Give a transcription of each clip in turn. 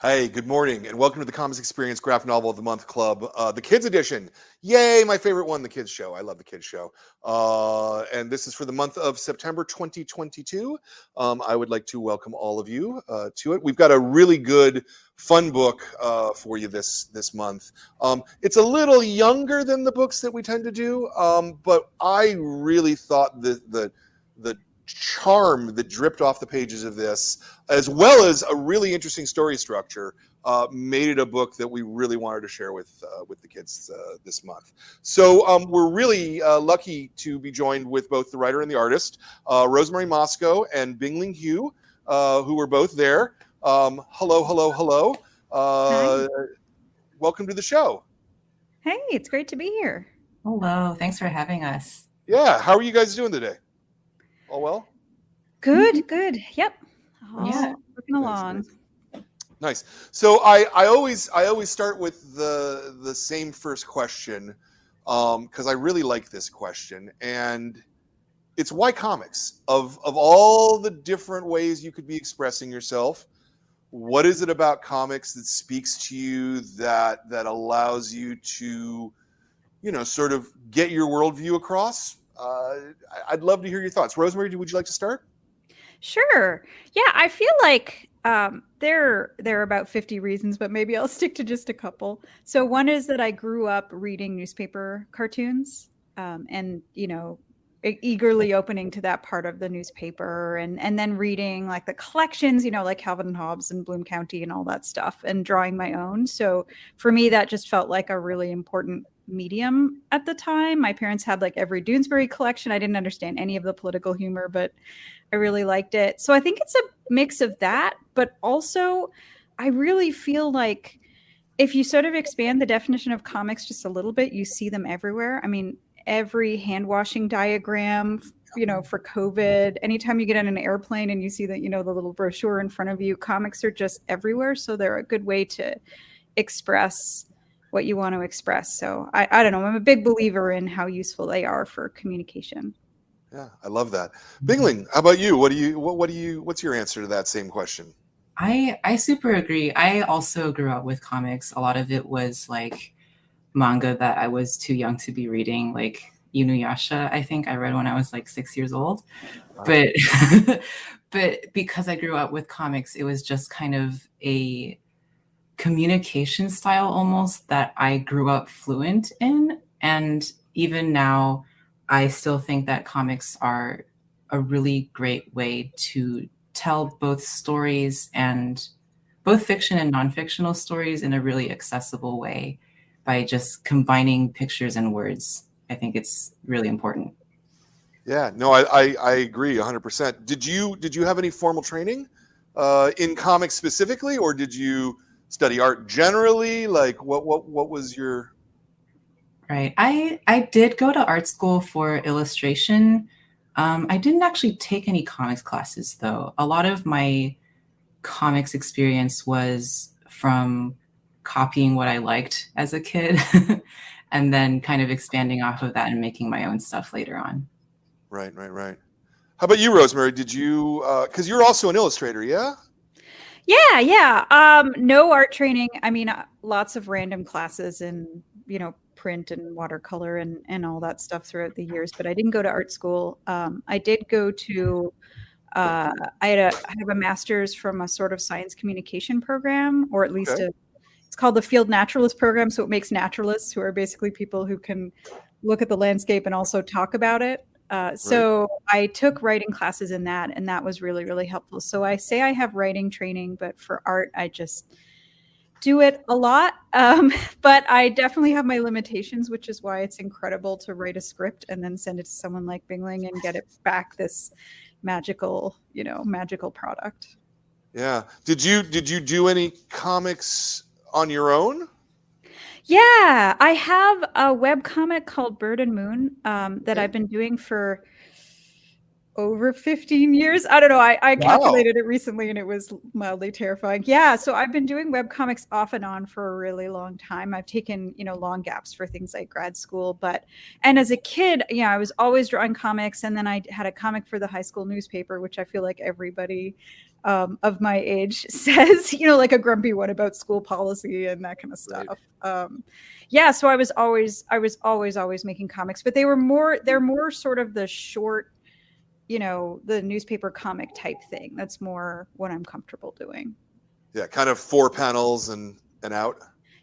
Hey, good morning, and welcome to the Comics Experience Graphic Novel of the Month Club, the Kids Edition. Yay, my favorite one, the Kids Show. I love the Kids Show. And this is for the month of September 2022. I would like to welcome all of you to it. We've got a really good, fun book for you this month. It's a little younger than the books that we tend to do, but I really thought the charm that dripped off the pages of this, as well as a really interesting story structure, made it a book that we really wanted to share with the kids this month. So we're really lucky to be joined with both the writer and the artist, Rosemary MOSCO and BINGLIN Hugh, who are both there. Hello. Hi. Welcome to the show. Hey, it's great to be here. Hello, thanks for having us. Yeah, how are you guys doing today? All well? Good. Yep. Yeah. Working along. Nice. So I always start with the same first question, because I really like this question, and it's why comics? Of all the different ways you could be expressing yourself, what is it about comics that speaks to you that allows you to, sort of get your worldview across? I'd love to hear your thoughts. Rosemary, would you like to start? Sure. Yeah, I feel like there are about 50 reasons, but maybe I'll stick to just a couple. So one is that I grew up reading newspaper cartoons, and eagerly opening to that part of the newspaper, and then reading like the collections, like Calvin and Hobbes and Bloom County and all that stuff, and drawing my own. So for me, that just felt like a really important medium at the time. My parents had like every Doonesbury collection. I didn't understand any of the political humor, but I really liked it. So I think it's a mix of that, but also I really feel like if you sort of expand the definition of comics just a little bit, you see them everywhere. I mean, every hand washing diagram, for COVID, anytime you get on an airplane and you see that, the little brochure in front of you, comics are just everywhere. So they're a good way to express what you want to express. So I don't know. I'm a big believer in how useful they are for communication. Yeah, I love that. BINGLIN, how about you? What's your answer to that same question? I super agree. I also grew up with comics. A lot of it was like manga that I was too young to be reading, like Inuyasha, I think I read when I was like 6 years old. Wow. But because I grew up with comics, it was just kind of a communication style almost that I grew up fluent in. And even now, I still think that comics are a really great way to tell both stories, and both fiction and non-fictional stories, in a really accessible way by just combining pictures and words. I think it's really important. Yeah, no, I agree 100%. Did you have any formal training in comics specifically, or did you study art generally? Like what was your... Right. I did go to art school for illustration. I didn't actually take any comics classes, though. A lot of my comics experience was from copying what I liked as a kid and then kind of expanding off of that and making my own stuff later on. Right. How about you, Rosemary? Did you, because you're also an illustrator, yeah? Yeah. No art training. I mean, lots of random classes in, print and watercolor and all that stuff throughout the years, but I didn't go to art school. I did go to, I have a master's from a sort of science communication program, or at least it's called the Field Naturalist program. So it makes naturalists, who are basically people who can look at the landscape and also talk about it. So I took writing classes in that, and that was really, really helpful. So I say I have writing training, but for art, I just do it a lot. But I definitely have my limitations, which is why it's incredible to write a script and then send it to someone like BINGLIN and get it back this magical product. Yeah. Did you do any comics on your own? Yeah, I have a webcomic called Bird and Moon that I've been doing for over 15 years. I don't know. I calculated it recently and it was mildly terrifying. Yeah. So I've been doing webcomics off and on for a really long time. I've taken, long gaps for things like grad school, and as a kid, I was always drawing comics. And then I had a comic for the high school newspaper, which I feel like everybody of my age says, you know, like a grumpy one about school policy and that kind of stuff. Right. Yeah, so I was always making comics, but they're more sort of the short, you know, the newspaper comic type thing. That's more what I'm comfortable doing. Yeah, kind of 4 panels and out.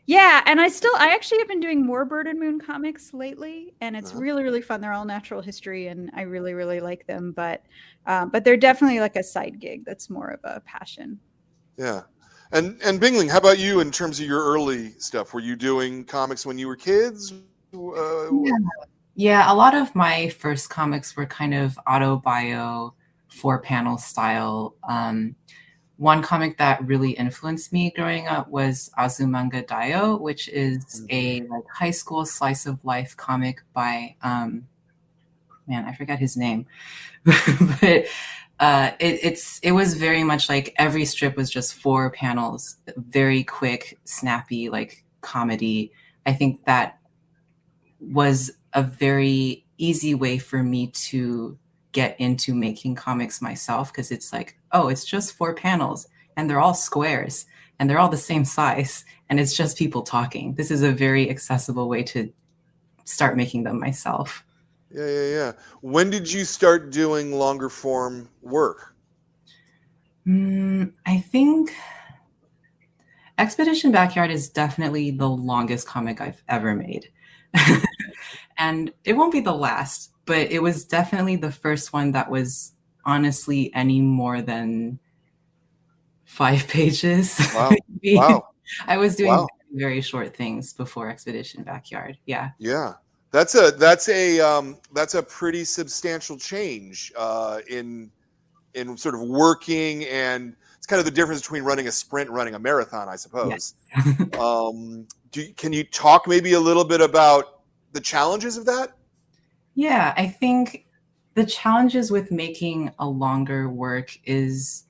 Yeah, and I actually have been doing more Bird and Moon comics lately, and it's really, really fun. They're all natural history, and I really, really like them. But they're definitely like a side gig. That's more of a passion. Yeah. And Bingling, how about you in terms of your early stuff? Were you doing comics when you were kids? Yeah, a lot of my first comics were kind of autobio, 4-panel style. One comic that really influenced me growing up was Azumanga Daioh, which is a like high school slice of life comic by man, I forgot his name, but it was very much like every strip was just 4 panels, very quick, snappy, like comedy. I think that was a very easy way for me to get into making comics myself, because it's like, oh, it's just 4 panels and they're all squares and they're all the same size and it's just people talking. This is a very accessible way to start making them myself. Yeah. When did you start doing longer form work? I think Expedition Backyard is definitely the longest comic I've ever made. And it won't be the last, but it was definitely the first one that was honestly any more than 5 pages. Wow. I was doing very short things before Expedition Backyard. Yeah. That's a pretty substantial change in sort of working, and it's kind of the difference between running a sprint and running a marathon, I suppose. Yes. Can you talk maybe a little bit about the challenges of that? Yeah, I think the challenges with making a longer work is,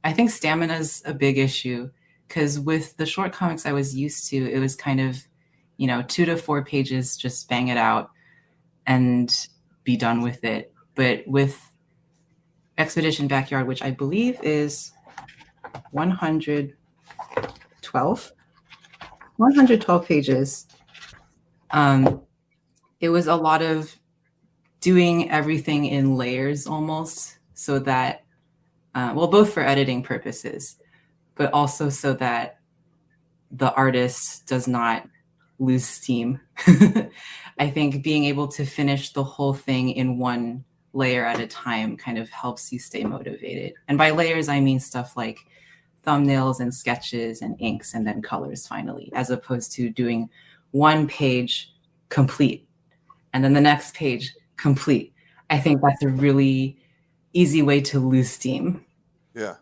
I think stamina is a big issue, because with the short comics I was used to, it was kind of, 2 to 4 pages, just bang it out and be done with it. But with Expedition Backyard, which I believe is 112 pages, it was a lot of doing everything in layers almost, so that, both for editing purposes, but also so that the artist does not lose steam. I think being able to finish the whole thing in one layer at a time kind of helps you stay motivated. And by layers, I mean stuff like thumbnails and sketches and inks and then colors finally, as opposed to doing one page complete and then the next page complete. I think that's a really easy way to lose steam. Yeah.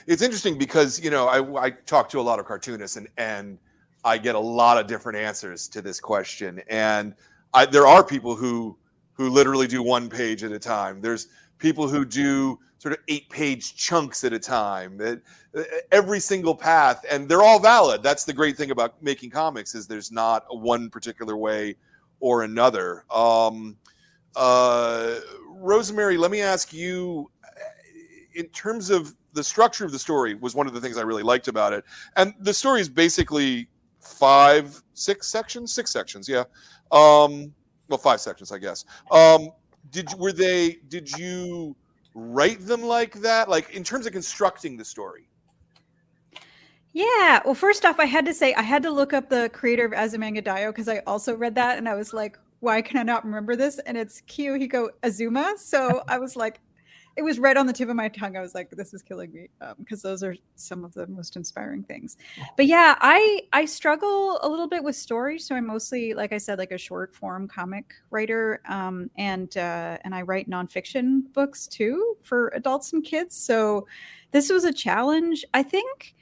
It's interesting because, I talk to a lot of cartoonists and I get a lot of different answers to this question. And there are people who literally do 1 page at a time. There's people who do sort of 8-page chunks at a time. Every single path, and they're all valid. That's the great thing about making comics, is there's not a one particular way or another. Rosemary, let me ask you, in terms of the structure of the story, was one of the things I really liked about it. And the story is basically 6 sections. Yeah. 5 sections, I guess. Did you write them like that? Like in terms of constructing the story? Yeah. Well, first off, I had to say, I had to look up the creator of Azumanga Daioh, because I also read that and I was like, why can I not remember this? And it's Kiyohiko Azuma. So I was like, it was right on the tip of my tongue. I was like, this is killing me, because those are some of the most inspiring things. But yeah, I struggle a little bit with stories. So I'm mostly, like I said, like a short form comic writer, and I write nonfiction books too for adults and kids. So this was a challenge. I think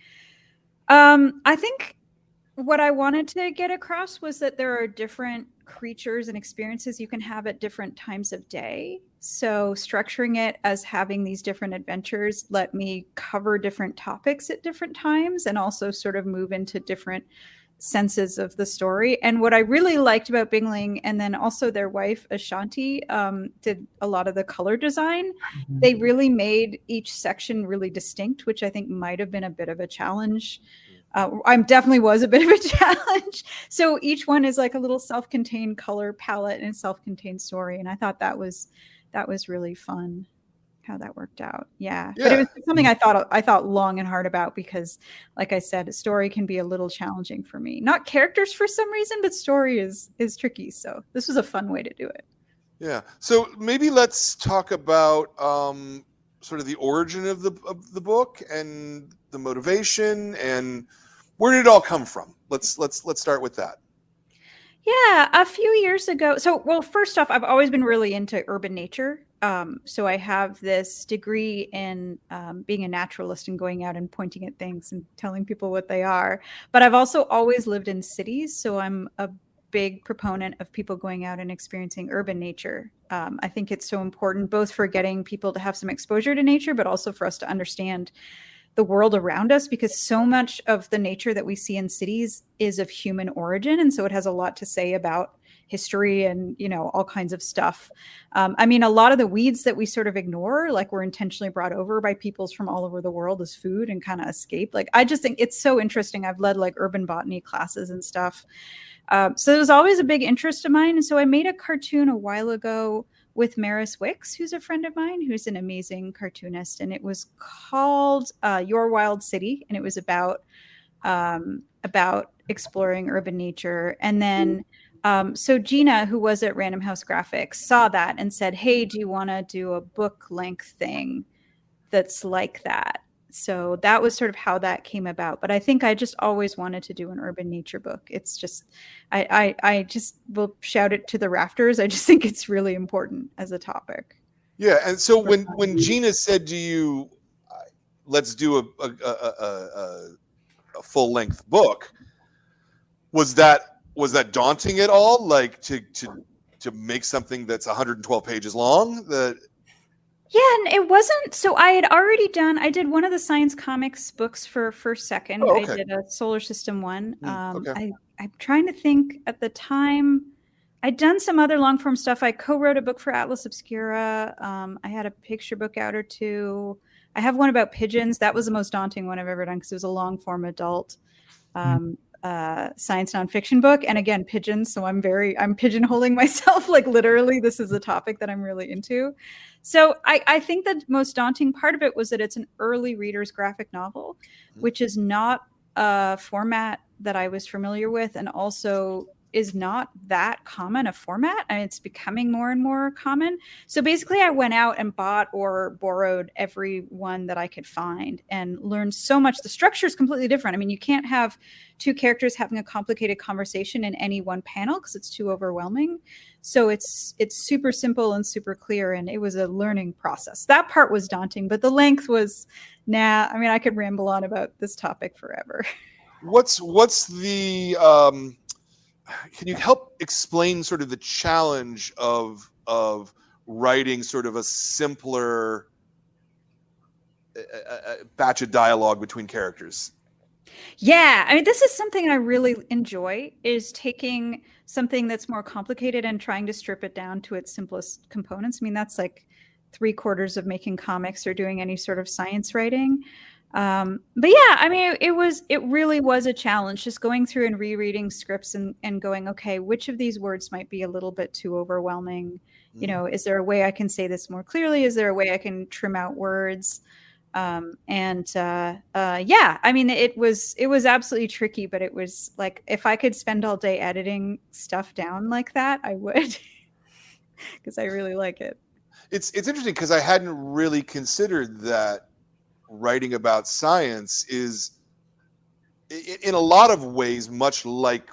what I wanted to get across was that there are different creatures and experiences you can have at different times of day. So structuring it as having these different adventures let me cover different topics at different times, and also sort of move into different senses of the story. And what I really liked about Bingling, and then also their wife Ashanti did a lot of the color design. Mhm. They really made each section really distinct, which I think might have been a bit of a challenge. I definitely was a bit of a challenge. So each one is like a little self-contained color palette and self-contained story. And I thought that was really fun how that worked out. Yeah. But it was something I thought long and hard about, because like I said, a story can be a little challenging for me. Not characters for some reason, but story is tricky. So this was a fun way to do it. Yeah. So maybe let's talk about sort of the origin of the book and the motivation and where did it all come from? Let's start with that. Yeah, a few years ago. So, well, first off, I've always been really into urban nature. So I have this degree in being a naturalist and going out and pointing at things and telling people what they are. But I've also always lived in cities. So I'm a big proponent of people going out and experiencing urban nature. I think it's so important, both for getting people to have some exposure to nature, but also for us to understand the world around us, because so much of the nature that we see in cities is of human origin. And so it has a lot to say about history and, you know, all kinds of stuff. I mean, a lot of the weeds that we sort of ignore, like were intentionally brought over by peoples from all over the world as food and kind of escape. Like, I just think it's so interesting. I've led like urban botany classes and stuff. So it was always a big interest of mine. And so I made a cartoon a while ago with Maris Wicks, who's a friend of mine, who's an amazing cartoonist. And it was called Your Wild City. And it was about exploring urban nature. And then, so Gina, who was at Random House Graphics, saw that and said, hey, do you want to do a book length thing that's like that? So that was sort of how that came about. But I think I just always wanted to do an urban nature book. It's just, I just will shout it to the rafters. I just think it's really important as a topic. Yeah. And so when Gina said to you, let's do a full length book, was that daunting at all? Like to make something that's 112 pages long? Yeah, and it wasn't. So I did one of the science comics books for First Second. Oh, okay. I did a solar system one. Okay. I'm trying to think at the time. I'd done some other long form stuff. I co-wrote a book for Atlas Obscura. I had a picture book out or two. I have one about pigeons. That was the most daunting one I've ever done because it was a long form adult science nonfiction book. And again, pigeons. So I'm pigeonholing myself. Like literally, this is a topic that I'm really into. So I think the most daunting part of it was that it's an early reader's graphic novel, which is not a format that I was familiar with, and also is not that common a format, and it's becoming more and more common. So basically I went out and bought or borrowed every one that I could find and learned so much. The structure is completely different. I mean, you can't have two characters having a complicated conversation in any one panel because it's too overwhelming. So it's super simple and super clear, and it was a learning process. That part was daunting, but the length was, I mean, I could ramble on about this topic forever. What's the can you help explain sort of the challenge of writing sort of a simpler batch of dialogue between characters? Yeah, I mean, this is something I really enjoy, is taking something that's more complicated and trying to strip it down to its simplest components. I mean, that's like 3/4 of making comics or doing any sort of science writing. But yeah, I mean, it really was a challenge, just going through and rereading scripts and going, okay, which of these words might be a little bit too overwhelming? You know, is there a way I can say this more clearly? Is there a way I can trim out words? Yeah, I mean, it was absolutely tricky, but it was like, if I could spend all day editing stuff down like that, I would, because I really like it. It's interesting because I hadn't really considered that writing about science is in a lot of ways much like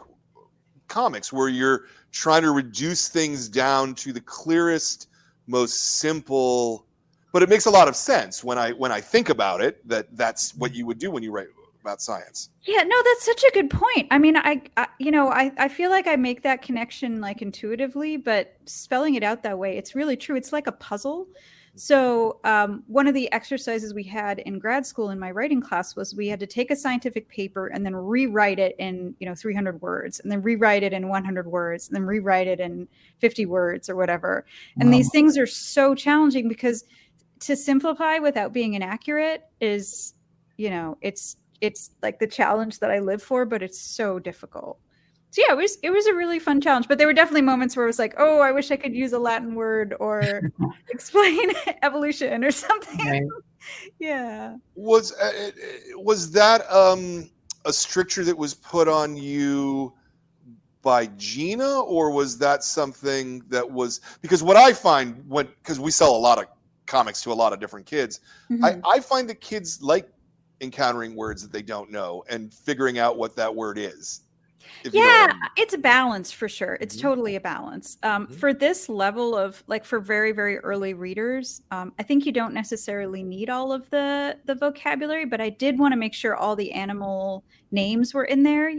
comics, where you're trying to reduce things down to the clearest, most simple. But it makes a lot of sense when I think about it, that's what you would do when you write about science. Yeah, no, that's such a good point. I mean, I feel like I make that connection like intuitively, but spelling it out that way, it's really true. It's like a puzzle. So one of the exercises we had in grad school in my writing class was we had to take a scientific paper and then rewrite it in 300 words, and then rewrite it in 100 words, and then rewrite it in 50 words or whatever. And these things are so challenging because to simplify without being inaccurate is, it's like the challenge that I live for, but it's so difficult. So yeah, it was a really fun challenge, but there were definitely moments where it was like, oh, I wish I could use a Latin word or explain evolution or something. Right. Yeah. Was that a stricture that was put on you by Gina, or was that something that was, because what I find because we sell a lot of comics to a lot of different kids, I find that kids like encountering words that they don't know and figuring out what that word is. Yeah, it's a balance for sure. It's totally a balance. For this level of, like, for very, very early readers, I think you don't necessarily need all of the vocabulary, but I did want to make sure all the animal names were in there,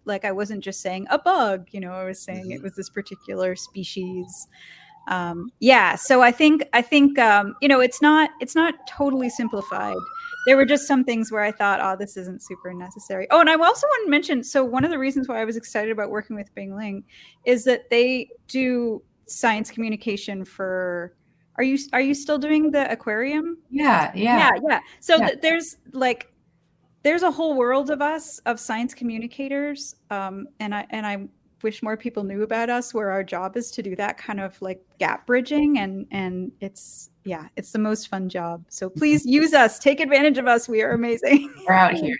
like I wasn't just saying a bug, I was saying it was this particular species. So I think it's not totally simplified. There were just some things where I thought, oh, this isn't super necessary. Oh, and I also want to mention, so one of the reasons why I was excited about working with BINGLIN is that they do science communication for, are you still doing the aquarium? Yeah. So there's a whole world of us, of science communicators, and I wish more people knew about us, where our job is to do that kind of like gap bridging, and it's the most fun job. So please use us, take advantage of us. We are amazing. We're out here.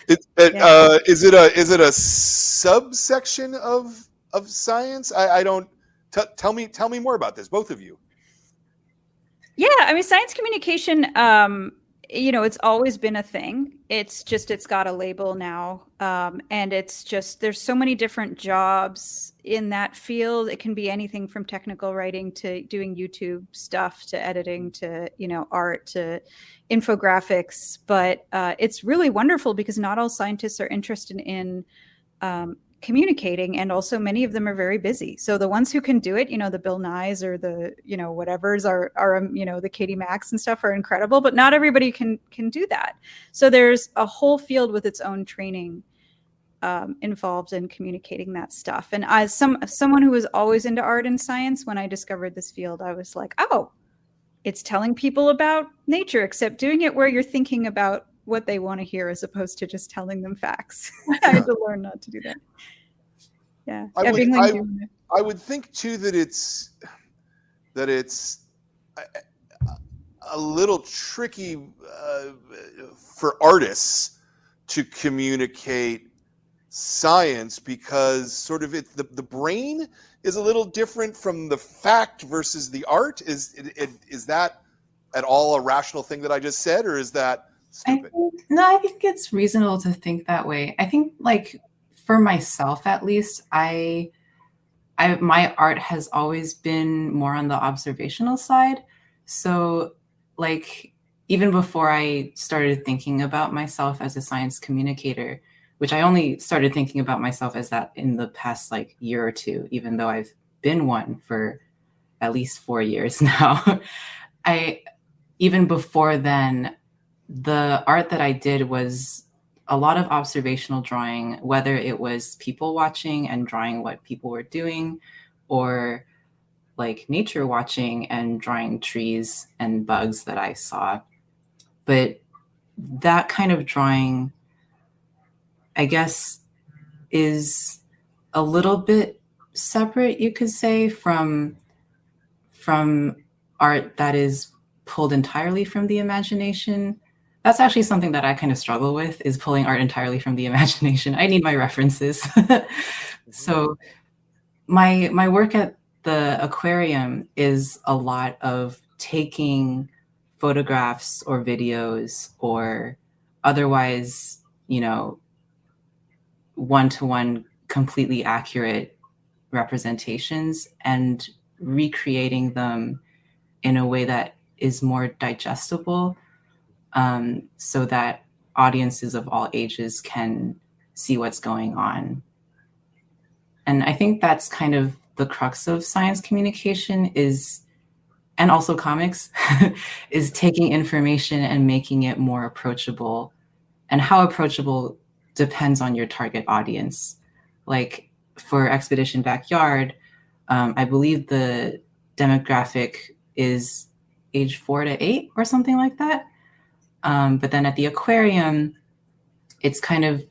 Is it a subsection of science? I don't. Tell me more about this, both of you. Yeah, I mean, science communication, it's always been a thing. It's just, it's got a label now. And it's just, there's so many different jobs in that field. It can be anything from technical writing to doing YouTube stuff to editing to, art to infographics. But it's really wonderful because not all scientists are interested in communicating, and also many of them are very busy. So the ones who can do it, the Bill Nyes or the whatevers are the Katie Max and stuff are incredible, but not everybody can do that. So there's a whole field with its own training involved in communicating that stuff. And as someone who was always into art and science, when I discovered this field, I was like, oh, it's telling people about nature, except doing it where you're thinking about what they want to hear as opposed to just telling them facts. I had to learn not to do that. Yeah. I would think too that it's a little tricky for artists to communicate science, because sort of the brain is a little different from the fact versus the art. Is that at all a rational thing that I just said, or is that stupid? I think it's reasonable to think that way. I think, like, for myself at least, my art has always been more on the observational side. So, like, even before I started thinking about myself as a science communicator, which I only started thinking about myself as that in the past like year or two, even though I've been one for at least 4 years now. Even before then, the art that I did was a lot of observational drawing, whether it was people watching and drawing what people were doing, or like nature watching and drawing trees and bugs that I saw. But that kind of drawing, I guess, is a little bit separate, you could say, from art that is pulled entirely from the imagination. That's actually something that I kind of struggle with, is pulling art entirely from the imagination. I need my references. So my work at the aquarium is a lot of taking photographs or videos or otherwise, one-to-one completely accurate representations and recreating them in a way that is more digestible, so that audiences of all ages can see what's going on. And I think that's kind of the crux of science communication, is and also comics, is taking information and making it more approachable. And how approachable depends on your target audience. Like for Expedition Backyard, I believe the demographic is age 4 to 8 or something like that. But then at the aquarium, it's kind of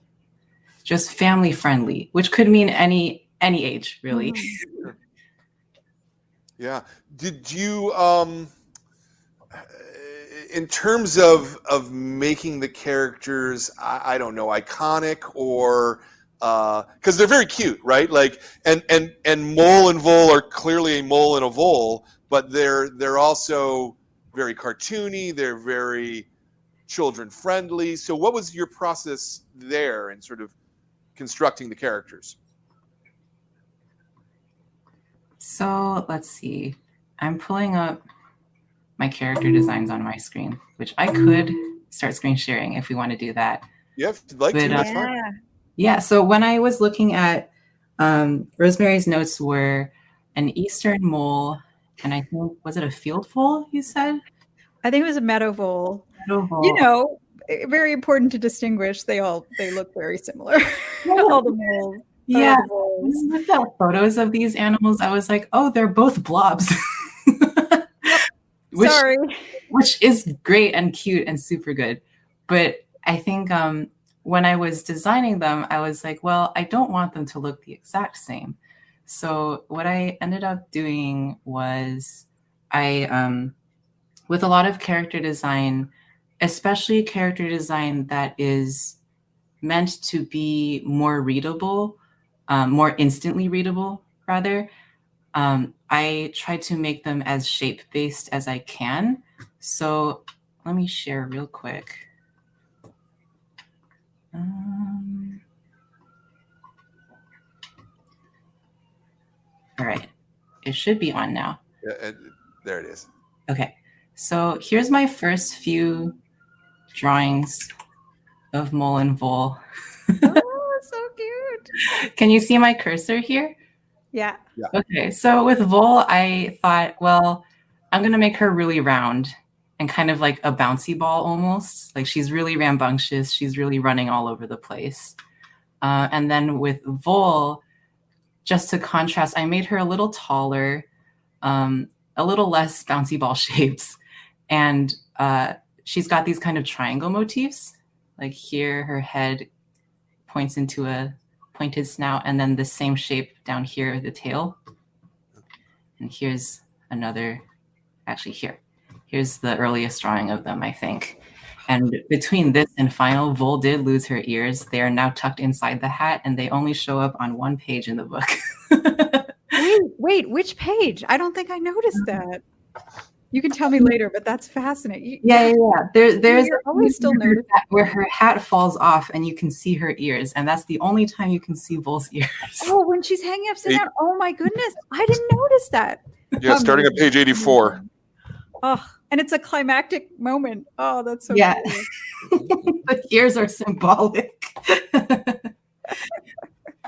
just family friendly, which could mean any age, really. Yeah. Did you, in terms of making the characters, I don't know, iconic or because they're very cute, right? Like, and Mole and Vole are clearly a mole and a vole, but they're also very cartoony. They're very children friendly. So, what was your process there in sort of constructing the characters? So let's see. I'm pulling up my character designs on my screen, which I could start screen sharing if we want to do that. Yeah, if you'd like to, that's fine. Yeah, so when I was looking at Rosemary's notes were an eastern mole, and I think, was it a field vole, you said? I think it was a meadow vole. Meadow vole. You know, very important to distinguish. They look very similar. All the moles. Yeah, when I looked at photos of these animals, I was like, oh, they're both blobs. Which is great and cute and super good. But I think when I was designing them, I was like, well, I don't want them to look the exact same. So what I ended up doing was with a lot of character design, especially character design that is meant to be more readable, more instantly readable, rather, I try to make them as shape-based as I can. So let me share real quick. All right, it should be on now. Yeah, there it is. Okay, so here's my first few drawings of Mole and Vole. Oh, so cute. Can you see my cursor here? Yeah. Okay, so with Vole, I thought, well, I'm going to make her really round and kind of like a bouncy ball almost. Like she's really rambunctious. She's really running all over the place. And then with Vole, just to contrast, I made her a little taller, a little less bouncy ball shapes. And she's got these kind of triangle motifs. Like here, her head points into a pointed snout, and then the same shape down here, the tail. And here's another, actually here's the earliest drawing of them, I think. And between this and final, Vole did lose her ears. They are now tucked inside the hat, and they only show up on one page in the book. Wait, which page? I don't think I noticed that. You can tell me later, but that's fascinating. Yeah. There's always still notice where her hat falls off and you can see her ears, and that's the only time you can see Vole's ears. Oh, when she's hanging upside down. Oh my goodness, I didn't notice that. Yeah, starting at page 84. Oh, and it's a climactic moment. Oh, that's so cool. The ears are symbolic.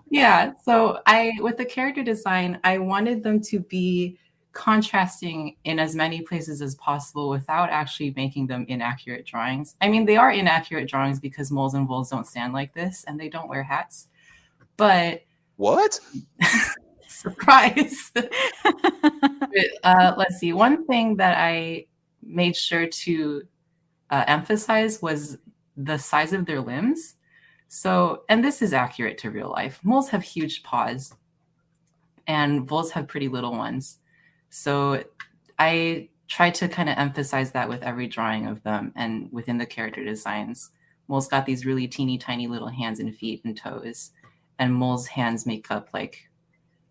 Yeah, so with the character design, I wanted them to be contrasting in as many places as possible without actually making them inaccurate drawings. I mean, they are inaccurate drawings because moles and voles don't stand like this and they don't wear hats. But what? Surprise. But, let's see. One thing that I made sure to emphasize was the size of their limbs. So, and this is accurate to real life. Moles have huge paws and voles have pretty little ones. So I try to kind of emphasize that with every drawing of them and within the character designs. Mole's got these really teeny tiny little hands and feet and toes, and Mole's hands make up like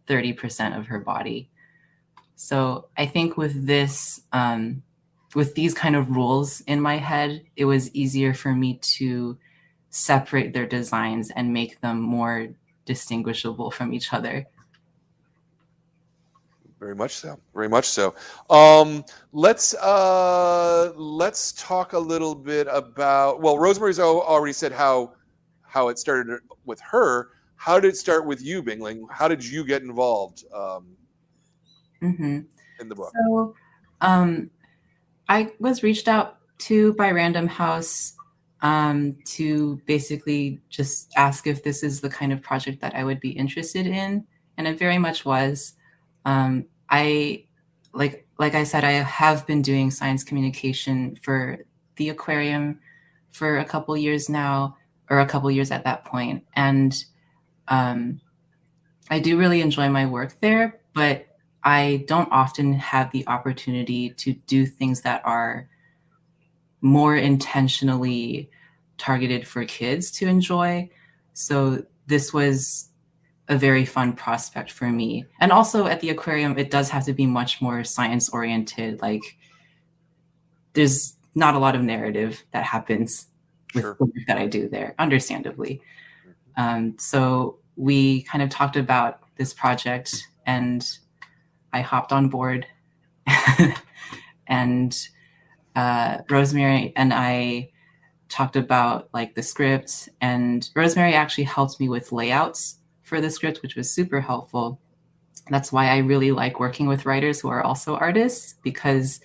30% of her body. So I think with this, with these kind of rules in my head, it was easier for me to separate their designs and make them more distinguishable from each other. Very much so. Very much so. Let's talk a little bit about. Well, Rosemary's already said how it started with her. How did it start with you, Bingling? How did you get involved in the book? So I was reached out to by Random House to basically just ask if this is the kind of project that I would be interested in, and it very much was. I like I said, I have been doing science communication for the aquarium for a couple years now, or a couple years at that point, and I do really enjoy my work there, but I don't often have the opportunity to do things that are more intentionally targeted for kids to enjoy. So this was a very fun prospect for me. And also at the aquarium, it does have to be much more science oriented. Like there's not a lot of narrative that happens with the work that I do there, understandably. So we kind of talked about this project and I hopped on board and Rosemary and I talked about like the script, and Rosemary actually helped me with layouts for the script, which was super helpful. That's why I really like working with writers who are also artists, because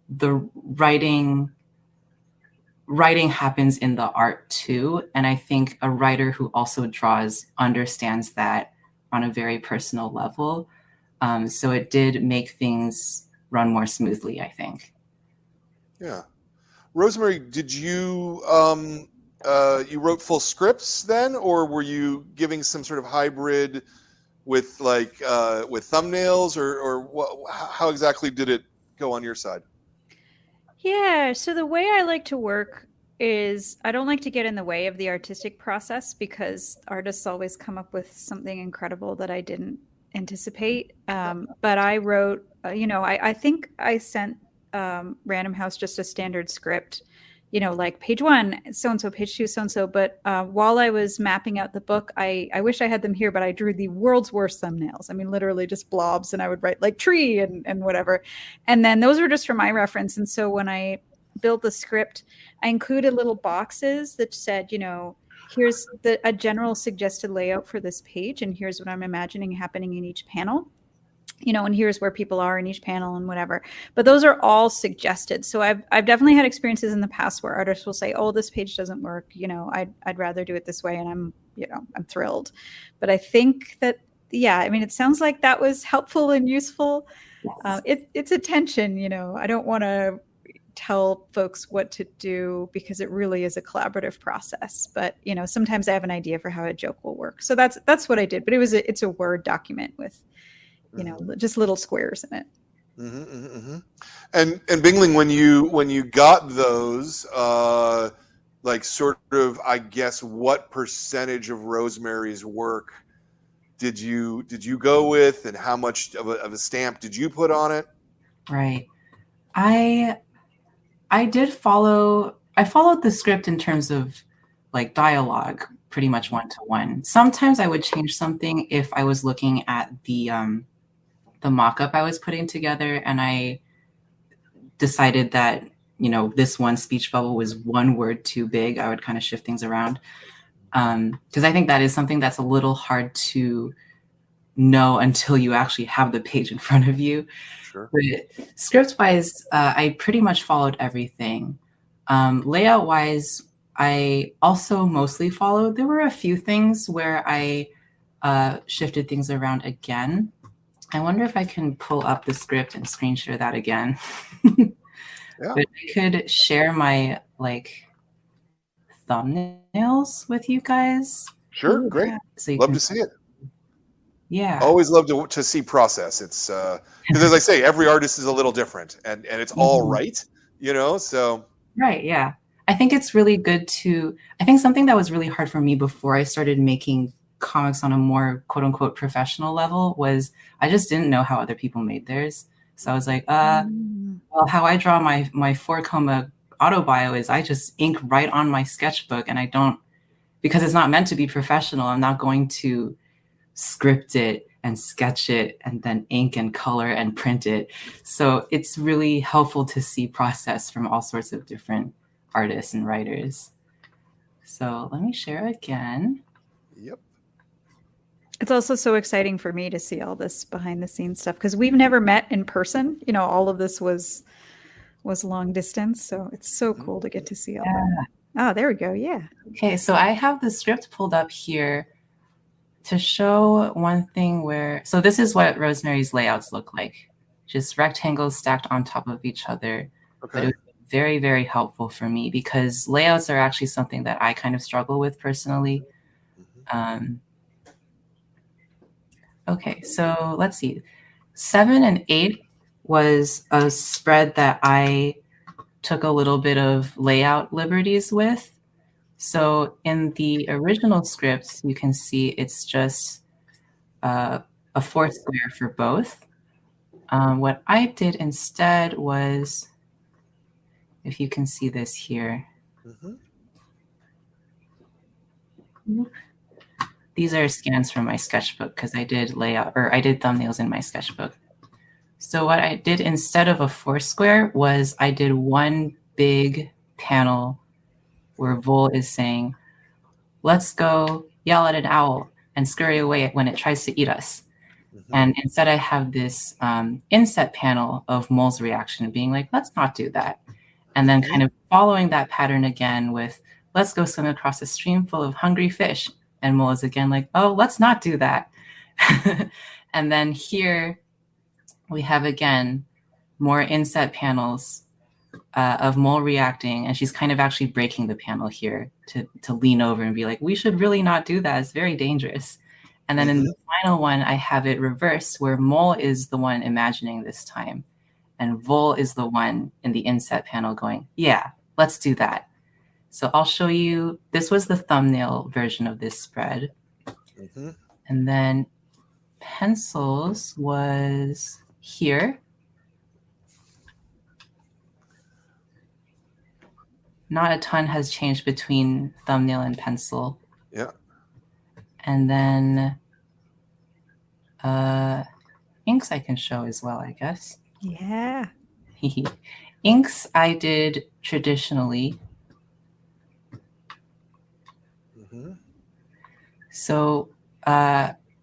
the writing happens in the art too. And I think a writer who also draws understands that on a very personal level. So it did make things run more smoothly, I think. Yeah. Rosemary, did you you wrote full scripts then, or were you giving some sort of hybrid with like with thumbnails, or what, how exactly did it go on your side? Yeah, so the way I like to work is I don't like to get in the way of the artistic process, because artists always come up with something incredible that I didn't anticipate. But I wrote, I think I sent Random House just a standard script, like page 1, so-and-so, page 2, so-and-so. But while I was mapping out the book, I wish I had them here, but I drew the world's worst thumbnails. I mean, literally just blobs, and I would write like tree and whatever. And then those were just for my reference. And so when I built the script, I included little boxes that said, here's a general suggested layout for this page, and here's what I'm imagining happening in each panel. And here's where people are in each panel and whatever. But those are all suggested. So I've definitely had experiences in the past where artists will say, "Oh, this page doesn't work. I'd rather do it this way," and I'm thrilled. But I think that, yeah, I mean, it sounds like that was helpful and useful. Yes. It's a tension. I don't want to tell folks what to do, because it really is a collaborative process. But sometimes I have an idea for how a joke will work. So that's what I did. But it's a Word document with just little squares in it. And BINGLIN, when you got those, like sort of, I guess, what percentage of Rosemary's work did you go with, and how much of a stamp did you put on it? Right. I followed the script in terms of like dialogue, pretty much 1-to-1. Sometimes I would change something if I was looking at the mock-up I was putting together, and I decided that, this one speech bubble was one word too big. I would kind of shift things around. Because I think that is something that's a little hard to know until you actually have the page in front of you. Sure. But script-wise, I pretty much followed everything. Layout-wise, I also mostly followed. There were a few things where I shifted things around again. I wonder if I can pull up the script and screen share that again. Yeah. But I could share my thumbnails with you guys. Sure, great. So love to see it. Yeah. Always love to see process. It's because, as I say, every artist is a little different, and it's all right, so. Right, yeah. I think it's really good I think something that was really hard for me before I started making comics on a more quote unquote professional level was I just didn't know how other people made theirs. So I was like, well, how I draw my 4-coma autobio is I just ink right on my sketchbook, and I don't, because it's not meant to be professional, I'm not going to script it and sketch it and then ink and color and print it. So it's really helpful to see process from all sorts of different artists and writers. So let me share again. Yep. It's also so exciting for me to see all this behind the scenes stuff because we've never met in person. You know, all of this was long distance, so it's so cool to get to see all that. Oh, there we go. Yeah. Okay, so I have the script pulled up here to show one thing where, so this is what Rosemary's layouts look like. Just rectangles stacked on top of each other. Okay. But it was very, very helpful for me because layouts are actually something that I kind of struggle with personally. Okay, so let's see. 7 and 8 was a spread that I took a little bit of layout liberties with. So in the original script, you can see it's just a 4 square for both. What I did instead was, if you can see this here, these are scans from my sketchbook because I did layout, or I did thumbnails in my sketchbook. So what I did instead of a 4 square was I did one big panel where Vol is saying, let's go yell at an owl and scurry away when it tries to eat us. And instead I have this inset panel of Mol's reaction being like, let's not do that. And then kind of following that pattern again with, let's go swim across a stream full of hungry fish. And Mol is again like, oh, let's not do that. And then here we have again more inset panels of Mol reacting, and she's kind of actually breaking the panel here to lean over and be like, we should really not do that. It's very dangerous. And then in the final one, I have it reversed where Mol is the one imagining this time, and Vol is the one in the inset panel going, yeah, let's do that. So I'll show you, this was the thumbnail version of this spread. And then pencils was here. Not a ton has changed between thumbnail and pencil. Yeah. And then inks I can show as well, I guess. Yeah. Inks I did traditionally. So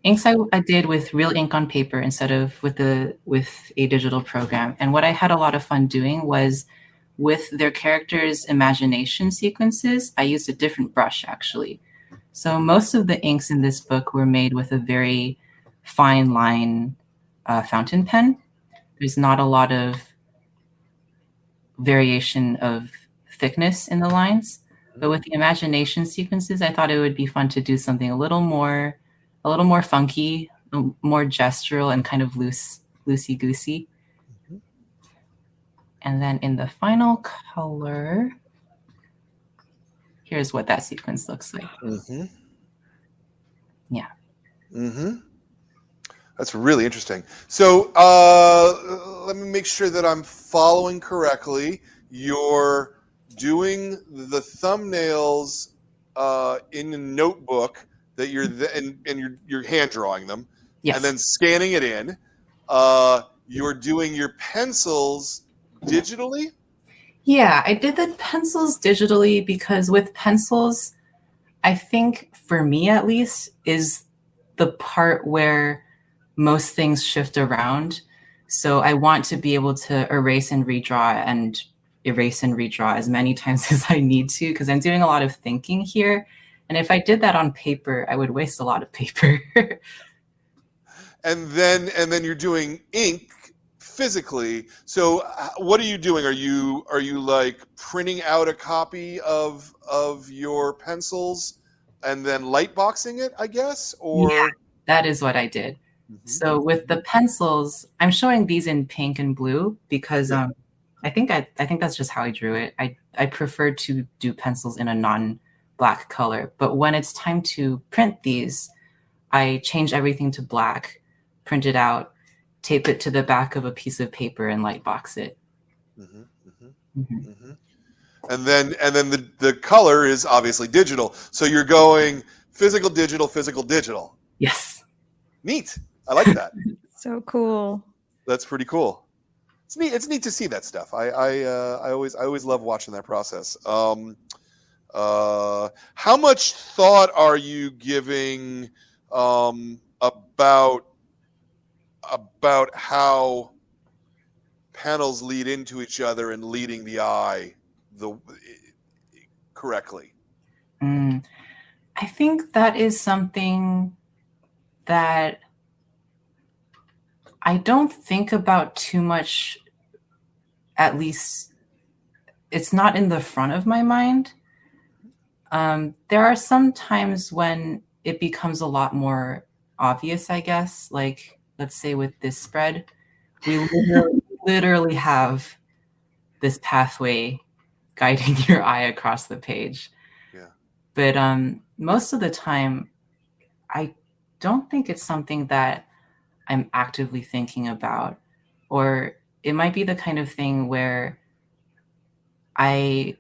inks I did with real ink on paper instead of with a digital program. And what I had a lot of fun doing was with their characters' imagination sequences, I used a different brush actually. So most of the inks in this book were made with a very fine line fountain pen. There's not a lot of variation of thickness in the lines. But with the imagination sequences, I thought it would be fun to do something a little more funky, more gestural, and kind of loosey-goosey. And then in the final color, here's what that sequence looks like. Yeah. That's really interesting. So let me make sure that I'm following correctly. You're doing the thumbnails in a notebook that you're and you're hand drawing them, yes, and then scanning it in. You're doing your pencils digitally. Yeah, I did the pencils digitally because with pencils, I think for me at least is the part where most things shift around. So I want to be able to erase and redraw and erase and redraw as many times as I need to, because I'm doing a lot of thinking here. And if I did that on paper, I would waste a lot of paper. and then you're doing ink physically. So what are you doing? Are you like printing out a copy of your pencils and then lightboxing it, I guess? Or yeah, that is what I did. So with the pencils, I'm showing these in pink and blue because I think that's just how I drew it. I prefer to do pencils in a non-black color, but when it's time to print these, I change everything to black, print it out, tape it to the back of a piece of paper, and lightbox it. And then the color is obviously digital. So you're going physical, digital. Yes. Neat. I like that. So cool. That's pretty cool. It's neat. It's neat to see that stuff. I always love watching that process. How much thought are you giving about how panels lead into each other and leading the eye correctly. I think that is something that I don't think about too much. At least it's not in the front of my mind. There are some times when it becomes a lot more obvious, I guess. Like, let's say with this spread, we literally have this pathway guiding your eye across the page. Yeah. But most of the time, I don't think it's something that I'm actively thinking about. Or it might be the kind of thing where I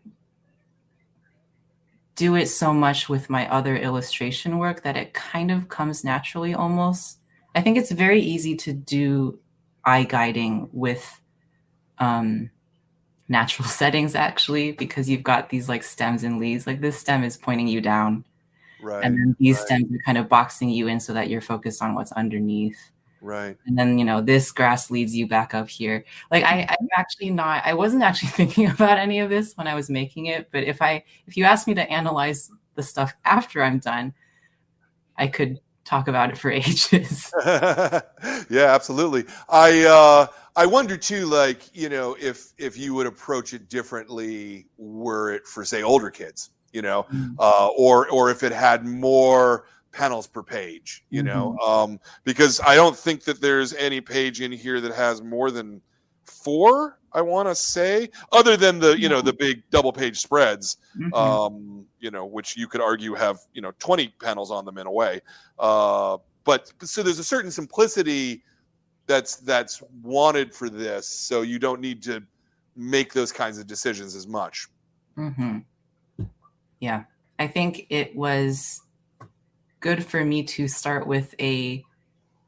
do it so much with my other illustration work that it kind of comes naturally almost. I think it's very easy to do eye guiding with natural settings, actually, because you've got these like stems and leaves. Like this stem is pointing you down. Right. And then these stems are kind of boxing you in so that you're focused on what's underneath. Right. And then, this grass leads you back up here. Like I wasn't actually thinking about any of this when I was making it. But if you ask me to analyze the stuff after I'm done, I could talk about it for ages. Yeah, absolutely. I wonder too, like, if you would approach it differently were it for, say, older kids, or if it had more panels per page, because I don't think that there's any page in here that has more than 4, I want to say, other than the big double page spreads, which you could argue have 20 panels on them in a way, but so there's a certain simplicity that's wanted for this, so you don't need to make those kinds of decisions as much. Yeah, I think it was good for me to start with a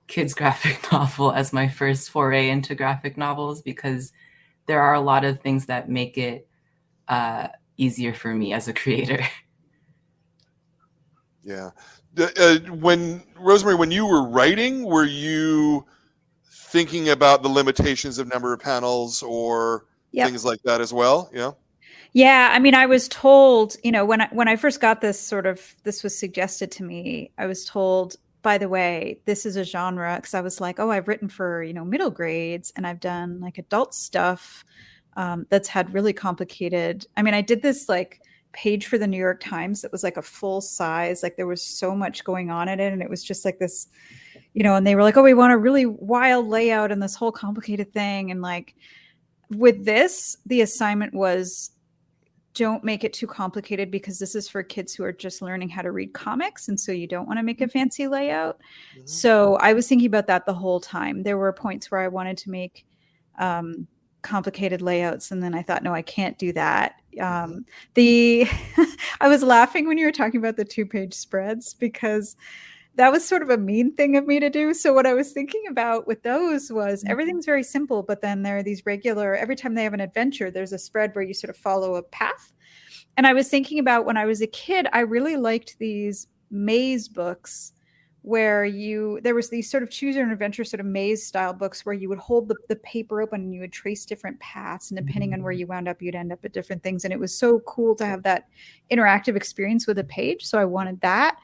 kids graphic novel as my first foray into graphic novels, because there are a lot of things that make it easier for me as a creator. Yeah. Rosemary, when you were writing, were you thinking about the limitations of number of panels or things like that as well? Yeah. Yeah, I mean, I was told, when I first got this was suggested to me, I was told, by the way, this is a genre, because I was like, oh, I've written for, middle grades, and I've done like adult stuff that's had really complicated. I mean, I did this like page for the New York Times that was like a full size, like there was so much going on in it, and it was just like this, and they were like, oh, we want a really wild layout and this whole complicated thing. And like with this, the assignment was, don't make it too complicated, because this is for kids who are just learning how to read comics. And so you don't want to make a fancy layout. Mm-hmm. So I was thinking about that the whole time. There were points where I wanted to make complicated layouts. And then I thought, no, I can't do that. I was laughing when you were talking about the 2-page spreads, because that was sort of a mean thing of me to do. So what I was thinking about with those was everything's very simple, but then there are these every time they have an adventure, there's a spread where you sort of follow a path. And I was thinking about when I was a kid, I really liked these maze books where there was these sort of choose your own adventure sort of maze style books where you would hold the paper open and you would trace different paths, and depending on where you wound up, you'd end up at different things. And it was so cool to have that interactive experience with a page. So I wanted that.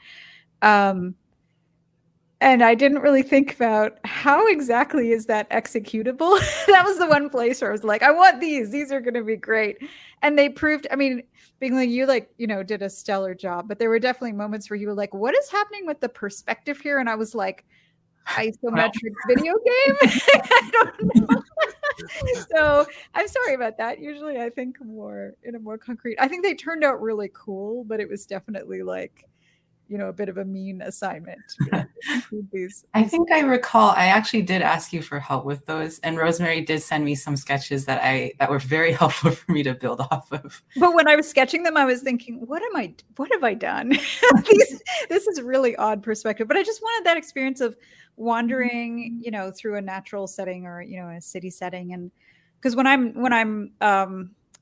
And I didn't really think about how exactly is that executable. That was the one place where I was like, I want these. These are going to be great. And they proved, I mean, Binglin, you did a stellar job, but there were definitely moments where you were like, what is happening with the perspective here? And I was like, isometric video game? I don't know. So I'm sorry about that. Usually I think in a more concrete, I think they turned out really cool, but it was definitely like, a bit of a mean assignment. I think I recall I actually did ask you for help with those, and Rosemary did send me some sketches that were very helpful for me to build off of. But when I was sketching them, I was thinking, what have I done? This is really odd perspective, but I just wanted that experience of wandering, through a natural setting or, a city setting. And because when I'm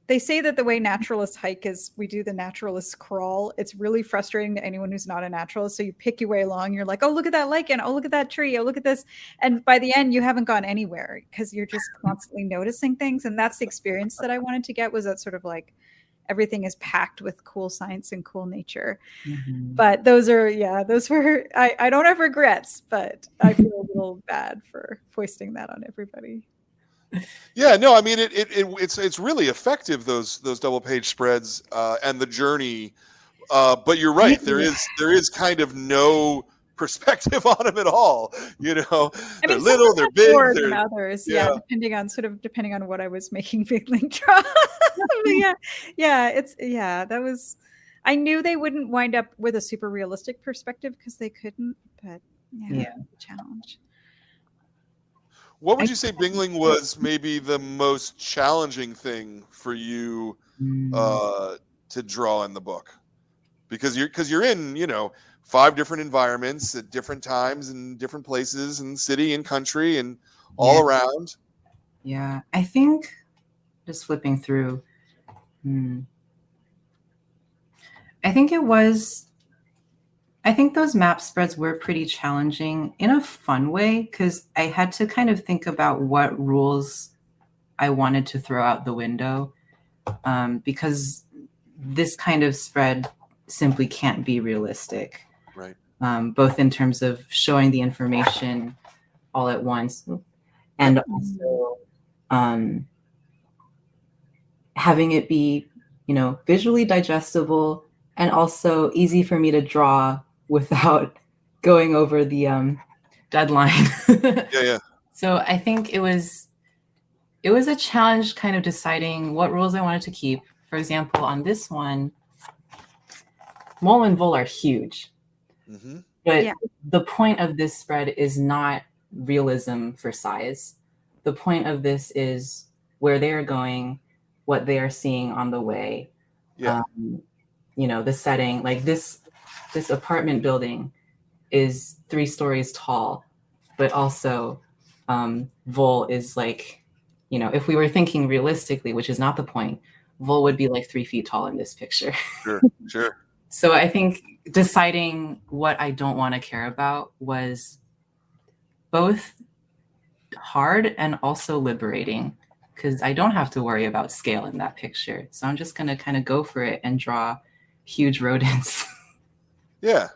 they say that the way naturalists hike is we do the naturalist crawl. It's really frustrating to anyone who's not a naturalist. So you pick your way along. You're like, oh, look at that lichen. Oh, look at that tree. Oh, look at this. And by the end, you haven't gone anywhere because you're just constantly noticing things. And that's the experience that I wanted to get, was that sort of like everything is packed with cool science and cool nature. Mhm. But those were, I don't have regrets, but I feel a little bad for foisting that on everybody. Yeah, no, I mean it's really effective, those double page spreads and the journey. But you're right, there is kind of no perspective on them at all. You know, I they're mean, little, they're big, more they're than others. yeah. Depending on what I was making BINGLIN draw. That was. I knew they wouldn't wind up with a super realistic perspective because they couldn't. But Yeah. challenge. What would you say, BINGLIN, was maybe the most challenging thing for you to draw in the book? Because you're in, 5 different environments at different times and different places and city and country and all around. Yeah, I think just flipping through, I think those map spreads were pretty challenging in a fun way, because I had to kind of think about what rules I wanted to throw out the window, because this kind of spread simply can't be realistic. Right. Both in terms of showing the information all at once and also having it be, visually digestible and also easy for me to draw without going over the deadline. Yeah. So I think it was a challenge kind of deciding what rules I wanted to keep. For example, on this one, mole and vole are huge. Mm-hmm. But the point of this spread is not realism for size. The point of this is where they are going, what they are seeing on the way. Yeah. The setting, like this apartment building is 3 stories tall, but also vole is like, if we were thinking realistically, which is not the point, vole would be like 3 feet tall in this picture. Sure. So I think deciding what I don't want to care about was both hard and also liberating, because I don't have to worry about scale in that picture. So I'm just going to kind of go for it and draw huge rodents. Yeah.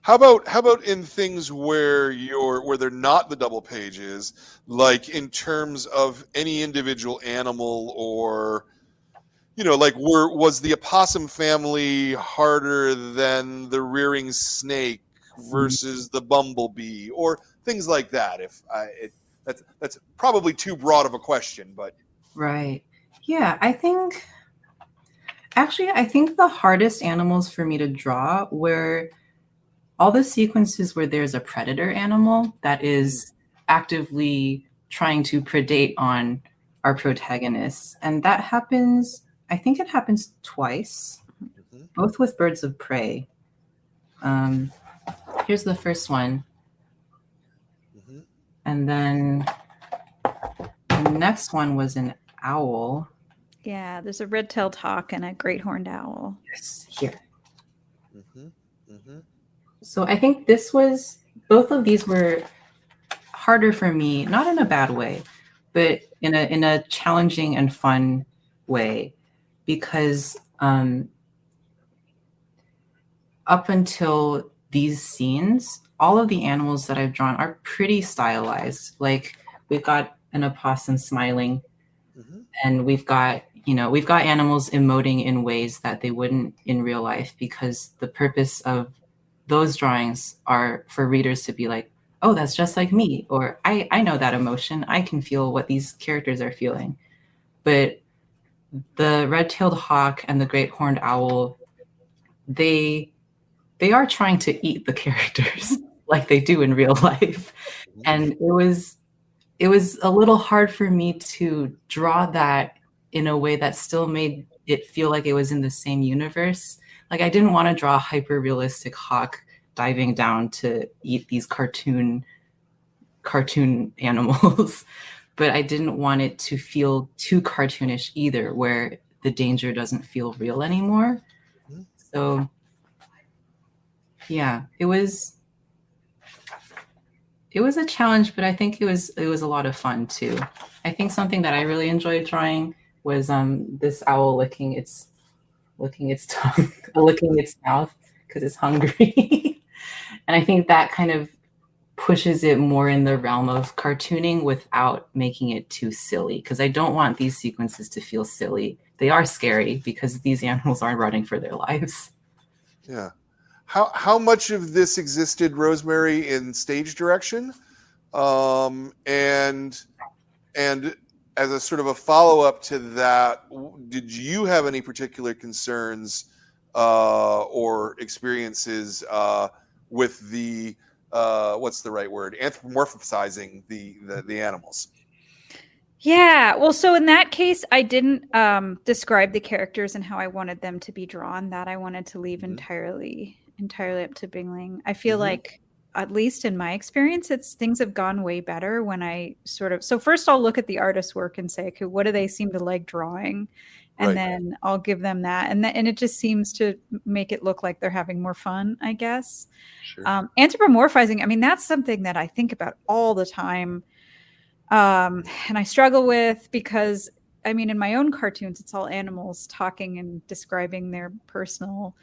How about in things where they're not the double pages, like in terms of any individual animal, or was the opossum family harder than the rearing snake versus the bumblebee, or things like that? That's probably too broad of a question, but right. Yeah, I think the hardest animals for me to draw were all the sequences where there's a predator animal that is actively trying to predate on our protagonists. And that happens, I think it happens twice, both with birds of prey. Here's the first one. And then the next one was an owl. Yeah, there's a red-tailed hawk and a great horned owl. Yes, here. So I think both of these were harder for me, not in a bad way, but in a challenging and fun way, because up until these scenes, all of the animals that I've drawn are pretty stylized. Like, we've got an opossum smiling, and we've got animals emoting in ways that they wouldn't in real life, because the purpose of those drawings are for readers to be like, oh, that's just like me, or I know that emotion. I can feel what these characters are feeling. But the red-tailed hawk and the great horned owl, they are trying to eat the characters like they do in real life. And it was a little hard for me to draw that in a way that still made it feel like it was in the same universe. Like, I didn't want to draw a hyper-realistic hawk diving down to eat these cartoon animals. but I didn't want it to feel too cartoonish either, where the danger doesn't feel real anymore. Mhm. So yeah, it was a challenge, but I think it was a lot of fun too. I think something that I really enjoyed drawing was this owl licking its tongue, licking its mouth because it's hungry. And I think that kind of pushes it more in the realm of cartooning without making it too silly, because I don't want these sequences to feel silly. They are scary because these animals are running for their lives. Yeah. How much of this existed, Rosemary, in stage direction? And as a sort of a follow-up to that, did you have any particular concerns or experiences with the what's the right word, anthropomorphizing the animals? Yeah, well, so in that case, I didn't describe the characters and how I wanted them to be drawn. That I wanted to leave entirely up to Bingling. I feel like, at least in my experience, things have gone way better when I so first I'll look at the artist's work and say, okay, what do they seem to like drawing? And then I'll give them that. And it just seems to make it look like they're having more fun, I guess. Sure. Anthropomorphizing, I mean, that's something that I think about all the time. And I struggle with, because I mean, in my own cartoons, it's all animals talking and describing their personal,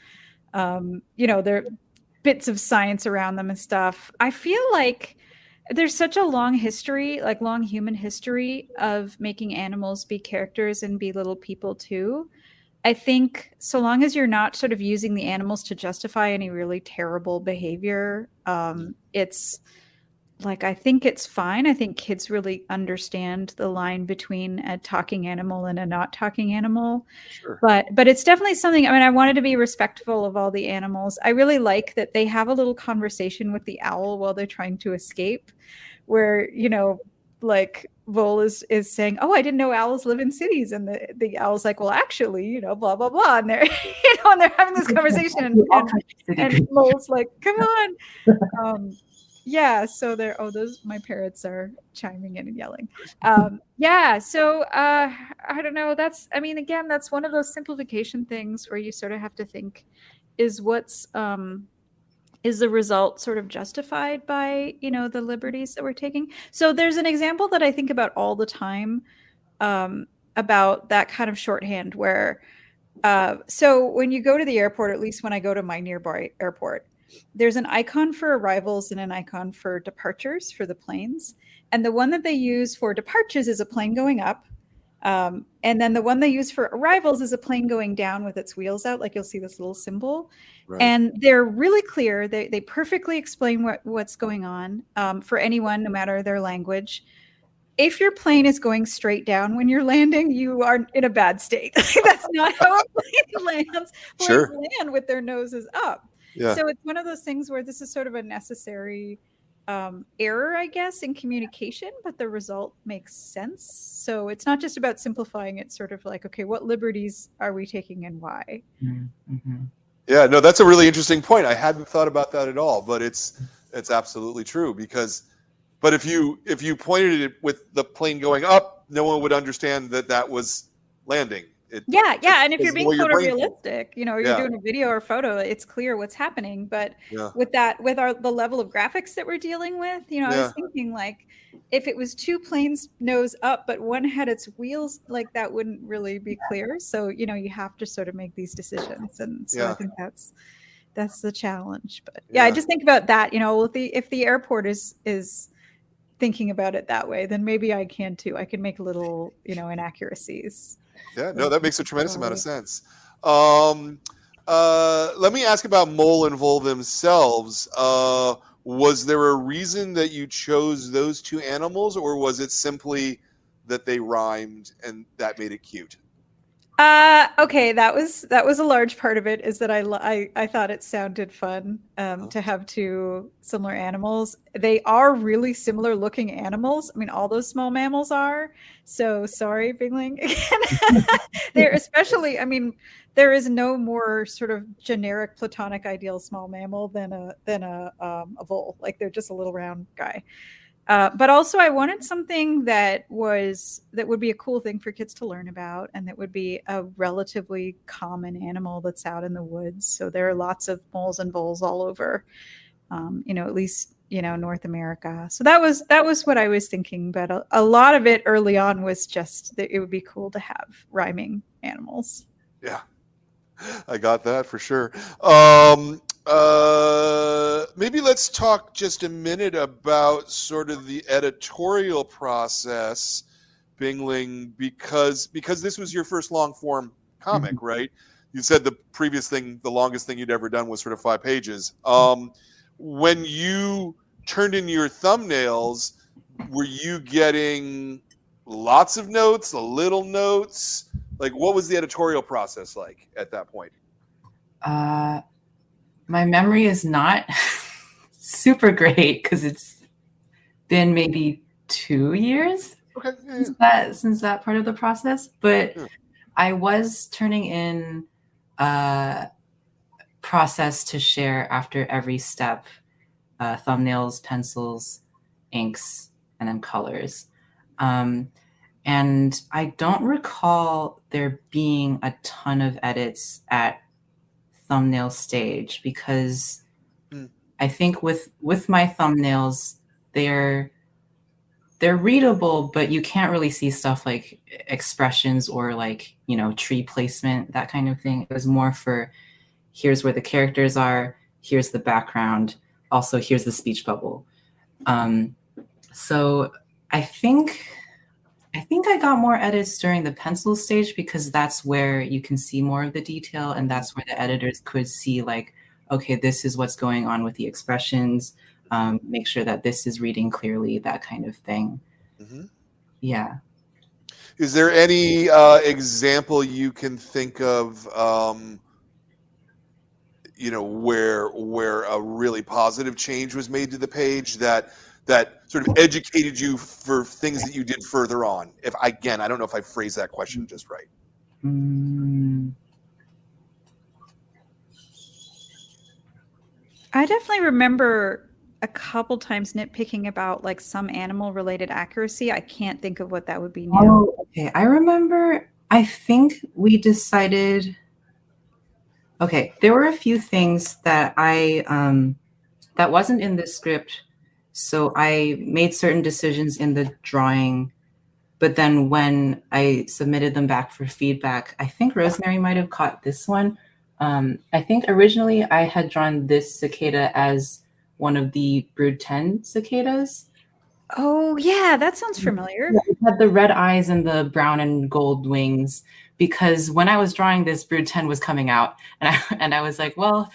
their bits of science around them and stuff. I feel like there's such a long history, like long human history, of making animals be characters and be little people too. I think so long as you're not sort of using the animals to justify any really terrible behavior, it's like, I think it's fine. I think kids really understand the line between a talking animal and a not talking animal. Sure. But it's definitely something, I mean, I wanted to be respectful of all the animals. I really like that they have a little conversation with the owl while they're trying to escape, where, like Vol is saying, "Oh, I didn't know owls live in cities," and the owl's like, "Well, actually, blah blah blah," and they're and they're having this conversation, and Vol's like, "Come on." Yeah, so those, my parrots are chiming in and yelling. Yeah, so I don't know. I mean, again, that's one of those simplification things where you sort of have to think, is the result sort of justified by, the liberties that we're taking? So there's an example that I think about all the time, about that kind of shorthand where, so when you go to the airport, at least when I go to my nearby airport, there's an icon for arrivals and an icon for departures for the planes. And the one that they use for departures is a plane going up. And then the one they use for arrivals is a plane going down with its wheels out. Like, you'll see this little symbol. Right. And they're really clear. They perfectly explain what's going on, for anyone, no matter their language. If your plane is going straight down when you're landing, you are in a bad state. That's not how a plane lands. Planes Sure. land with their noses up. Yeah. So it's one of those things where this is sort of a necessary error, I guess, in communication, but the result makes sense. So it's not just about simplifying. It's sort of like, okay, what liberties are we taking and why? Mm-hmm. Yeah, no, that's a really interesting point. I hadn't thought about that at all, but it's absolutely true, but if you pointed it with the plane going up, no one would understand that was landing. Yeah, and if you're being photorealistic, or you're doing a video or photo, it's clear what's happening. But with the level of graphics that we're dealing with, I was thinking, like, if it was two planes nose up, but one had its wheels, like, that wouldn't really be clear. So, you have to sort of make these decisions. And so I think that's the challenge. But I just think about that, if the airport is thinking about it that way, then maybe I can too. I can make little, inaccuracies. Yeah, no, that makes a tremendous amount of sense. Let me ask about Mole and Vol themselves. Was there a reason that you chose those two animals, or was it simply that they rhymed and that made it cute? Okay, that was a large part of it, is that I thought it sounded fun to have two similar animals. They are really similar looking animals. I mean, all those small mammals are. So sorry, Bingling. They're especially, I mean, there is no more sort of generic platonic ideal small mammal than a vole. Like, they're just a little round guy. But also I wanted something that would be a cool thing for kids to learn about, and that would be a relatively common animal that's out in the woods. So there are lots of moles and voles all over, at least, North America. So that was what I was thinking. But a lot of it early on was just that it would be cool to have rhyming animals. Yeah, I got that for sure. Maybe let's talk just a minute about sort of the editorial process, Bingling, because this was your first long form comic, Mm-hmm. right? You said the previous thing, the longest thing you'd ever done was sort of 5 pages. When you turned in your thumbnails, were you getting lots of notes, little notes? Like, what was the editorial process like at that point? My memory is not super great because it's been maybe 2 years since that part of the process. But I was turning in process to share after every step, thumbnails, pencils, inks, and then colors. And I don't recall there being a ton of edits at thumbnail stage, because I think with my thumbnails, they're readable, but you can't really see stuff like expressions or like, tree placement, that kind of thing. It was more for, here's where the characters are, here's the background, also here's the speech bubble. So I think I got more edits during the pencil stage, because that's where you can see more of the detail, and that's where the editors could see like, okay, this is what's going on with the expressions. Make sure that this is reading clearly, that kind of thing. Mm-hmm. Yeah. Is there any example you can think of, where a really positive change was made to the page that sort of educated you for things that you did further on? I don't know if I phrased that question just right. I definitely remember a couple times nitpicking about like some animal related accuracy. I can't think of what that would be now. Oh, okay. I remember, I think we decided, okay, there were a few things that that wasn't in the script. So I made certain decisions in the drawing, but then when I submitted them back for feedback, I think Rosemary might have caught this one. I think originally I had drawn this cicada as one of the Brood 10 cicadas. Oh yeah, that sounds familiar. Yeah, it had the red eyes and the brown and gold wings, because when I was drawing this, Brood 10 was coming out, and I was like, well,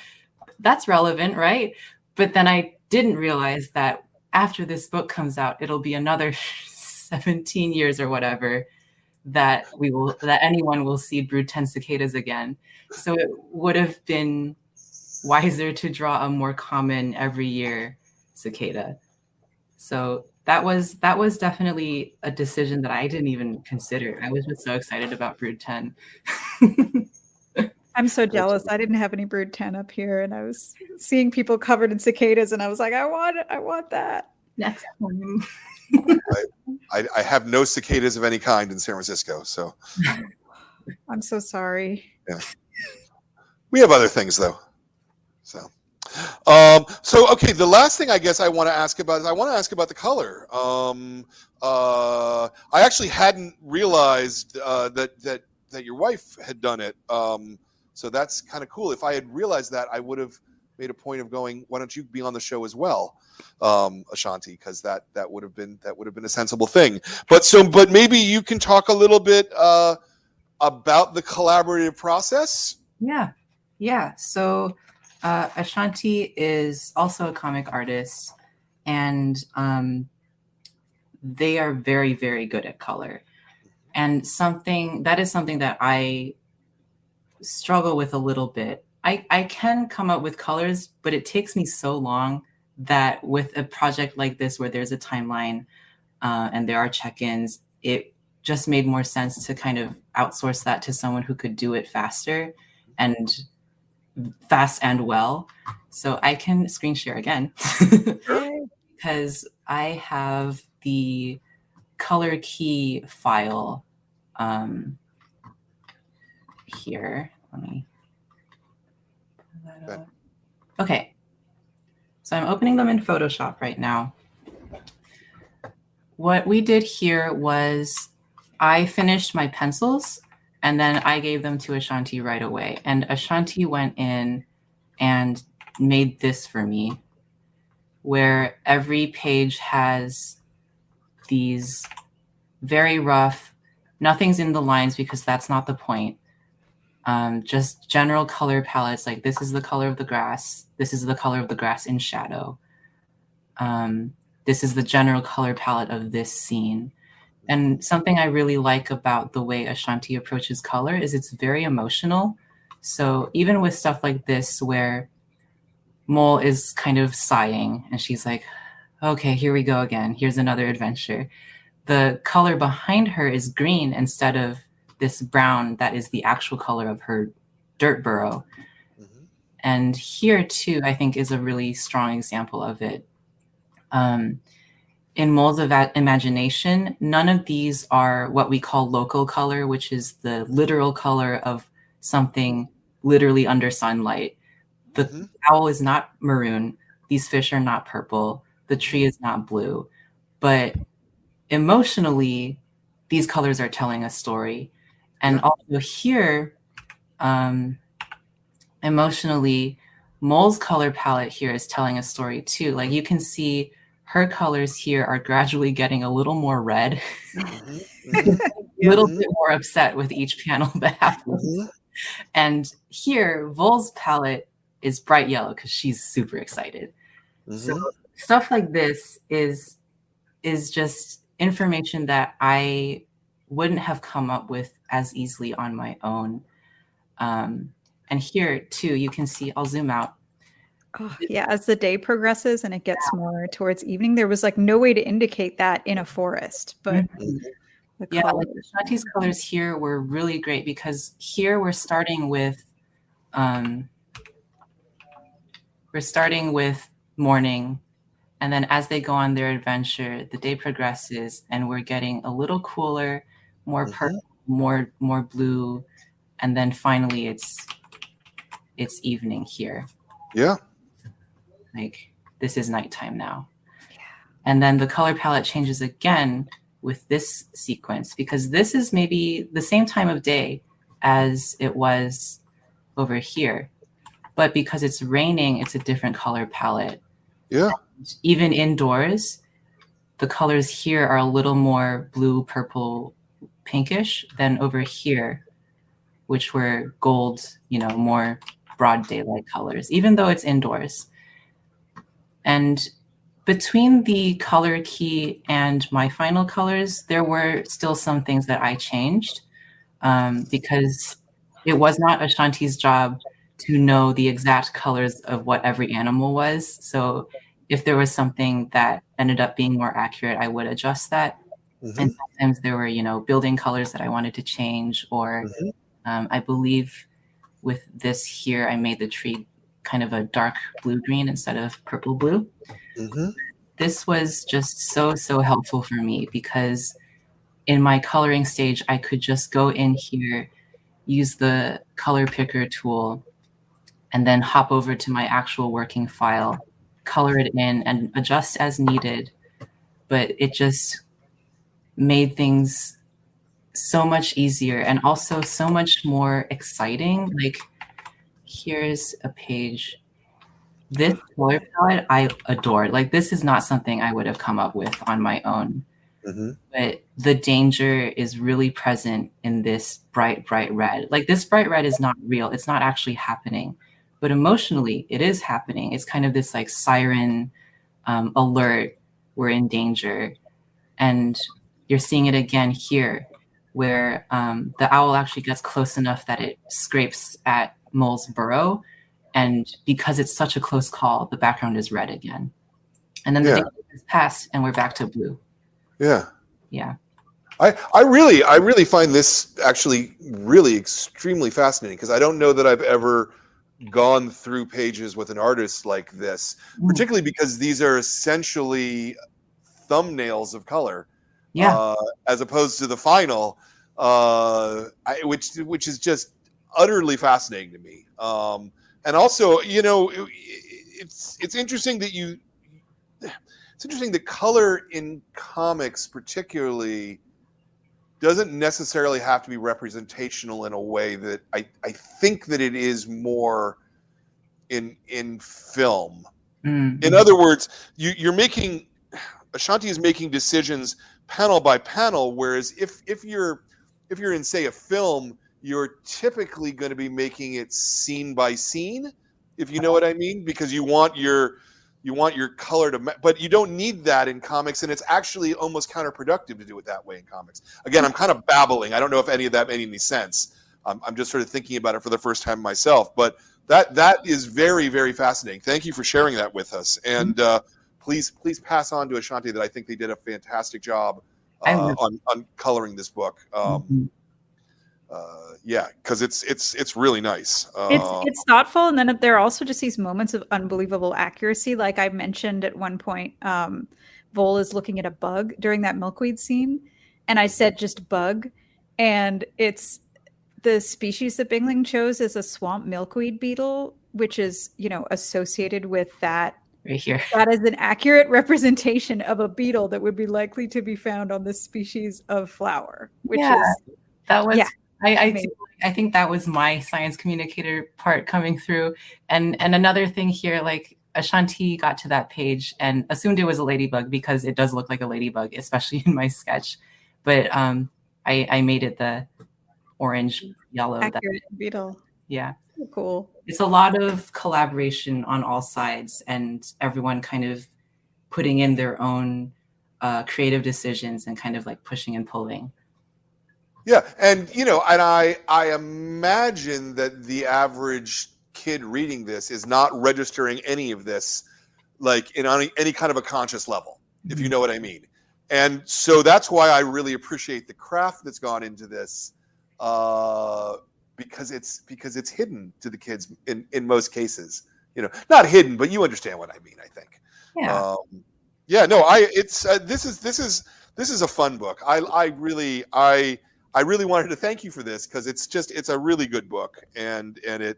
that's relevant, right? But then I didn't realize that after this book comes out, it'll be another 17 years or whatever that anyone will see Brood 10 cicadas again. So it would have been wiser to draw a more common every year cicada. So that was definitely a decision that I didn't even consider. I was just so excited about Brood 10. I'm so jealous. I didn't have any Brood 10 up here, and I was seeing people covered in cicadas, and I was like, I want that. Next time. I have no cicadas of any kind in San Francisco, so I'm so sorry. Yeah. We have other things though. So okay, the last thing I guess I want to ask about the color. I actually hadn't realized that your wife had done it. So that's kind of cool. If I had realized that, I would have made a point of going, why don't you be on the show as well, Ashanti, because that would have been a sensible thing. But maybe you can talk a little bit about the collaborative process. Yeah. So Ashanti is also a comic artist, and they are very, very good at color. And something that I struggle with a little bit. I can come up with colors, but it takes me so long that with a project like this, where there's a timeline and there are check-ins, it just made more sense to kind of outsource that to someone who could do it faster and fast and well. So I can screen share again. because I have the color key file here. Let me pull that up. Okay. So I'm opening them in Photoshop right now. What we did here was I finished my pencils and then I gave them to Ashanti right away. And Ashanti went in and made this for me, where every page has these very rough, nothing's in the lines because that's not the point. Just general color palettes, like this is the color of the grass. This is the color of the grass in shadow. This is the general color palette of this scene. And something I really like about the way Ashanti approaches color is it's very emotional. So even with stuff like this, where Mole is kind of sighing and she's like, okay, here we go again. Here's another adventure. The color behind her is green instead of this brown that is the actual color of her dirt burrow. Mm-hmm. And here too, I think is a really strong example of it. In Mole's imagination, none of these are what we call local color, which is the literal color of something literally under sunlight. The owl is not maroon. These fish are not purple. The tree is not blue. But emotionally, these colors are telling a story. And also here, emotionally, Mole's color palette here is telling a story too. Like you can see her colors here are gradually getting a little more red, a little bit more upset with each panel that happens. And here, Vol's palette is bright yellow because she's super excited. So stuff like this is just information that I wouldn't have come up with as easily on my own. And here too, you can see, I'll zoom out. Oh, yeah, as the day progresses and it gets more towards evening, there was like no way to indicate that in a forest. But like Ashanti's colors here were really great because here we're starting with morning, and then as they go on their adventure, the day progresses and we're getting a little cooler, more purple, more blue, and then finally it's evening here. Yeah. Like this is nighttime now. Yeah. And then the color palette changes again with this sequence because this is maybe the same time of day as it was over here. But because it's raining, it's a different color palette. Yeah. And even indoors, the colors here are a little more blue, purple, pinkish than over here, which were gold, more broad daylight colors, even though it's indoors. And between the color key and my final colors, there were still some things that I changed because it was not Ashanti's job to know the exact colors of what every animal was. So if there was something that ended up being more accurate, I would adjust that. And sometimes there were, building colors that I wanted to change, or I believe with this here, I made the tree kind of a dark blue-green instead of purple-blue. This was just so helpful for me because in my coloring stage, I could just go in here, use the color picker tool, and then hop over to my actual working file, color it in, and adjust as needed. But it just made things so much easier and also so much more exciting. Like, here's a page. This color palette I adore. Like, this is not something I would have come up with on my own. But the danger is really present in this bright red. Like, this bright red is not real. It's not actually happening. But emotionally, it is happening. It's kind of this like siren alert. We're in danger. And you're seeing it again here, where the owl actually gets close enough that it scrapes at Mole's burrow. And because it's such a close call, the background is red again. And then the day is passed and we're back to blue. Yeah. Yeah. I really find this actually really extremely fascinating because I don't know that I've ever gone through pages with an artist like this, particularly because these are essentially thumbnails of color, as opposed to the final, which is just utterly fascinating to me. And also, you know, it's interesting that it's interesting that color in comics particularly doesn't necessarily have to be representational in a way that I think that it is more in film. In other words, you're making, Ashanti is making decisions panel by panel, whereas if you're in, say, a film, you're typically going to be making it scene by scene, if you know what I mean, because you want your color to, but you don't need that in comics, and it's actually almost counterproductive to do it that way in comics. Again, I'm kind of babbling. I don't know if any of that made any sense. I'm just sort of thinking about it for the first time myself, but that is very, very fascinating. Thank you for sharing that with us, and please pass on to Ashanti that I think they did a fantastic job on coloring this book. Yeah, because it's really nice. It's thoughtful, and then there are also just these moments of unbelievable accuracy. Like I mentioned at one point, Vol is looking at a bug during that milkweed scene, and I said just bug, and it's the species that Binglin chose is a swamp milkweed beetle, which is, you know, associated with that. Right here. That is an accurate representation of a beetle that would be likely to be found on this species of flower. Which is that was. Yeah. I think that was my science communicator part coming through. And another thing here, like Ashanti got to that page and assumed it was a ladybug because it does look like a ladybug, especially in my sketch. But I made it the orange yellow. Accurate beetle. Yeah. So cool. It's a lot of collaboration on all sides and everyone kind of putting in their own creative decisions and kind of like pushing and pulling. Yeah, and you know, and I imagine that the average kid reading this is not registering any of this, like in any kind of a conscious level, if you know what I mean. And so that's why I really appreciate the craft that's gone into this, because it's hidden to the kids in most cases. You know, not hidden, but you understand what I mean, I think. Yeah. Yeah. No, this is a fun book. I really wanted to thank you for this because it's a really good book, and it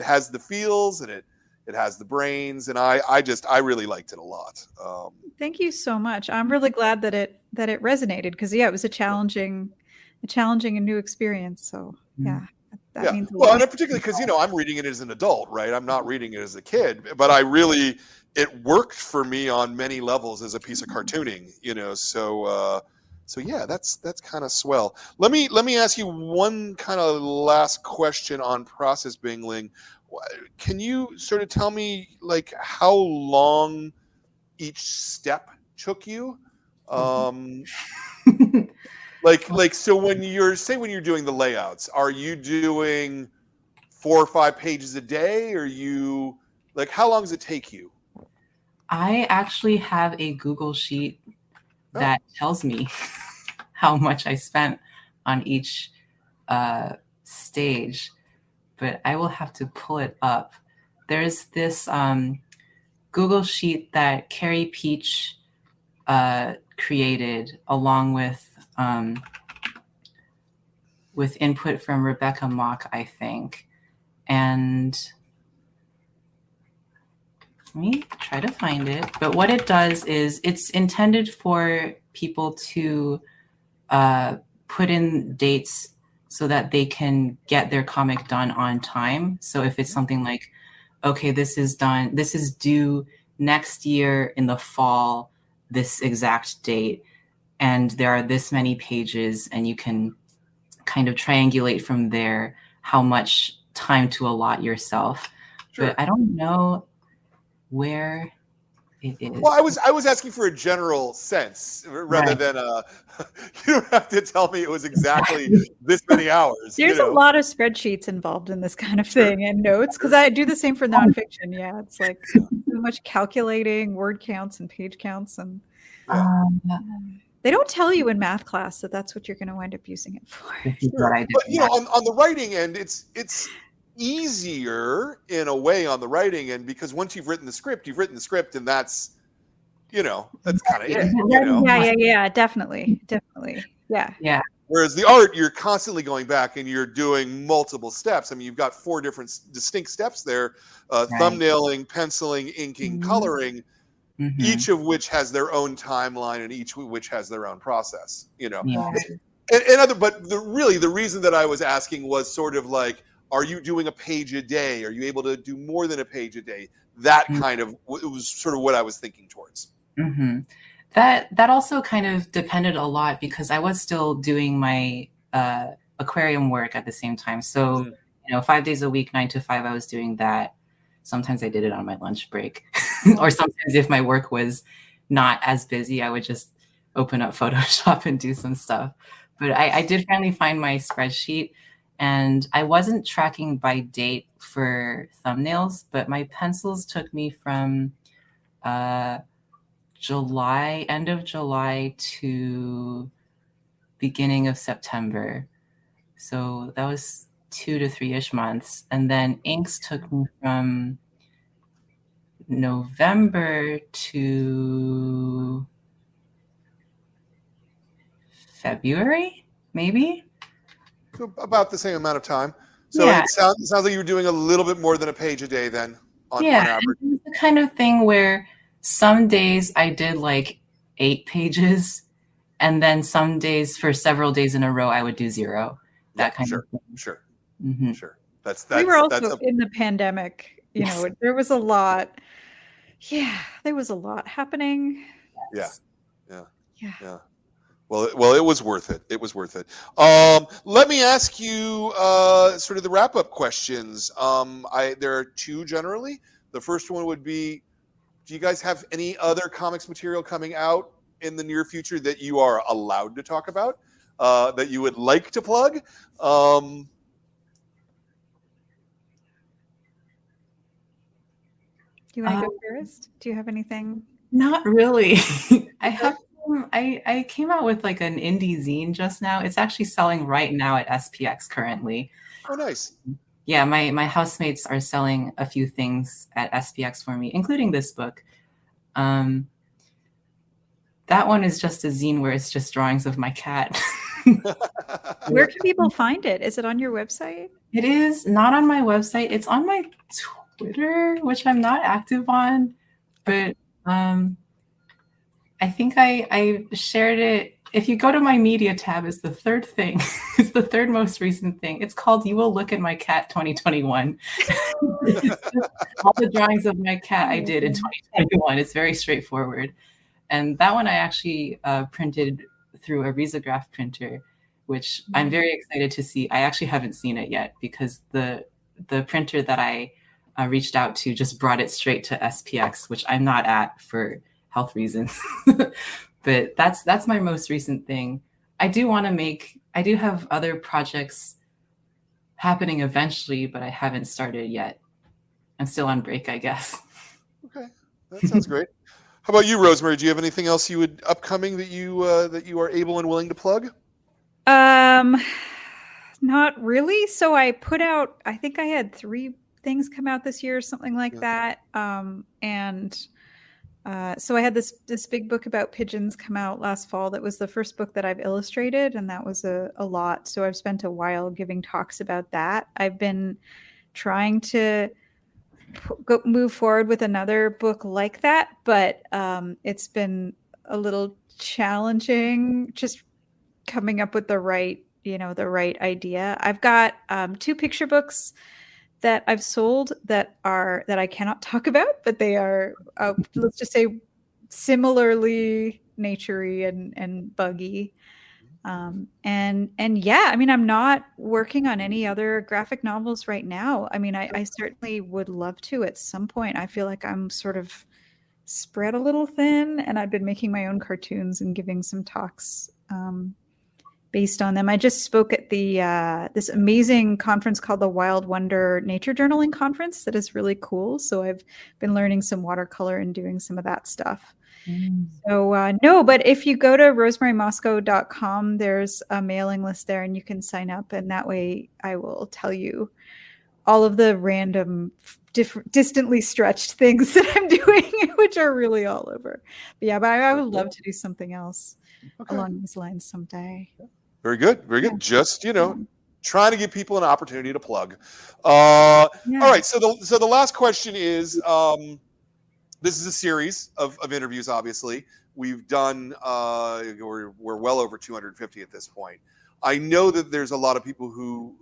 has the feels and it has the brains, and I really liked it a lot. Thank you so much. I'm really glad that it resonated because it was a challenging and new experience. So that means a lot. Well, and particularly because I'm reading it as an adult, right? I'm not reading it as a kid, but it worked for me on many levels as a piece of cartooning, So yeah, that's kind of swell. Let me ask you one kind of last question on process Binglin. Can you sort of tell me like how long each step took you? Like so when you're doing the layouts, are you doing 4 or 5 pages a day? Or you like how long does it take you? I actually have a Google sheet that tells me how much I spent on each stage, but I will have to pull it up. There's this Google sheet that Carrie Peach created along with input from Rebecca Mock, I think. And let me try to find it. But what it does is it's intended for people to put in dates so that they can get their comic done on time. So if it's something like, okay, this is due next year in the fall, this exact date, and there are this many pages, and you can kind of triangulate from there how much time to allot yourself. Sure. But I don't know where it is. Well, I was asking for a general sense rather than you don't have to tell me it was exactly this many hours. There's a lot of spreadsheets involved in this kind of thing and notes, because I do the same for nonfiction. Yeah, it's like so much calculating word counts and page counts, and they don't tell you in math class that that's what you're going to wind up using it for. But on the writing end, it's easier in a way on the writing end, because once you've written the script, and that's, that's kind of it, Yeah, definitely. Yeah. Whereas the art, you're constantly going back and you're doing multiple steps. I mean, you've got 4 different distinct steps there: thumbnailing, penciling, inking, coloring, each of which has their own timeline and each of which has their own process. But the reason that I was asking was sort of like, are you doing a page a day? Are you able to do more than a page a day? That kind of, it was sort of what I was thinking towards. That also kind of depended a lot because I was still doing my aquarium work at the same time. So, 5 days a week, 9 to 5, I was doing that. Sometimes I did it on my lunch break. Or sometimes if my work was not as busy, I would just open up Photoshop and do some stuff. But I did finally find my spreadsheet, and I wasn't tracking by date for thumbnails, but my pencils took me from end of July to beginning of September. So that was 2 to 3-ish months. And then inks took me from November to February, maybe. So about the same amount of time. So it sounds like you were doing a little bit more than a page a day then on average. It's the kind of thing where some days I did like 8 pages, and then some days for several days in a row I would do 0. That kind of thing. Sure. That's we were also in the pandemic. There was a lot. Yeah, there was a lot happening. Yeah. Well, it was worth it. Let me ask you sort of the wrap-up questions. There are 2 generally. The first one would be, do you guys have any other comics material coming out in the near future that you are allowed to talk about, that you would like to plug? Do you want to go first? Do you have anything? Not really. I came out with like an indie zine just now. It's actually selling right now at SPX currently. Oh, nice. Yeah, my housemates are selling a few things at SPX for me, including this book. That one is just a zine where it's just drawings of my cat. Where can people find it? Is it on your website? It is not on my website. It's on my Twitter, which I'm not active on, but I think I shared it. If you go to my media tab, it's the third thing. It's the third most recent thing. It's called You Will Look at My Cat 2021. All the drawings of my cat I did in 2021. It's very straightforward. And that one I actually printed through a risograph printer, which I'm very excited to see. I actually haven't seen it yet because the printer that I reached out to just brought it straight to SPX, which I'm not at for health reasons. But that's my most recent thing. I do have other projects happening eventually, but I haven't started yet. I'm still on break, I guess. Okay, that sounds great. How about you, Rosemary? Do you have anything else upcoming that you are able and willing to plug? Not really. So I put out, I think I had 3 things come out this year, something like that. So I had this big book about pigeons come out last fall. That was the first book that I've illustrated, and that was a lot. So I've spent a while giving talks about that. I've been trying to move forward with another book like that, but it's been a little challenging just coming up with the right idea. I've got 2 picture books that I've sold that I cannot talk about, but they are let's just say similarly naturey and buggy. And yeah, I mean, I'm not working on any other graphic novels right now. I mean, I certainly would love to at some point. I feel like I'm sort of spread a little thin, and I've been making my own cartoons and giving some talks based on them. I just spoke at the this amazing conference called the Wild Wonder Nature Journaling Conference that is really cool. So I've been learning some watercolor and doing some of that stuff. So no, but if you go to rosemarymosco.com, there's a mailing list there and you can sign up, and that way I will tell you all of the random distantly stretched things that I'm doing, which are really all over. But yeah, but I would love to do something else along these lines someday. Very good. Very good. Yeah. Just, trying to give people an opportunity to plug. All right. So the last question is, this is a series of interviews, obviously. We've done, we're well over 250 at this point. I know that there's a lot of people who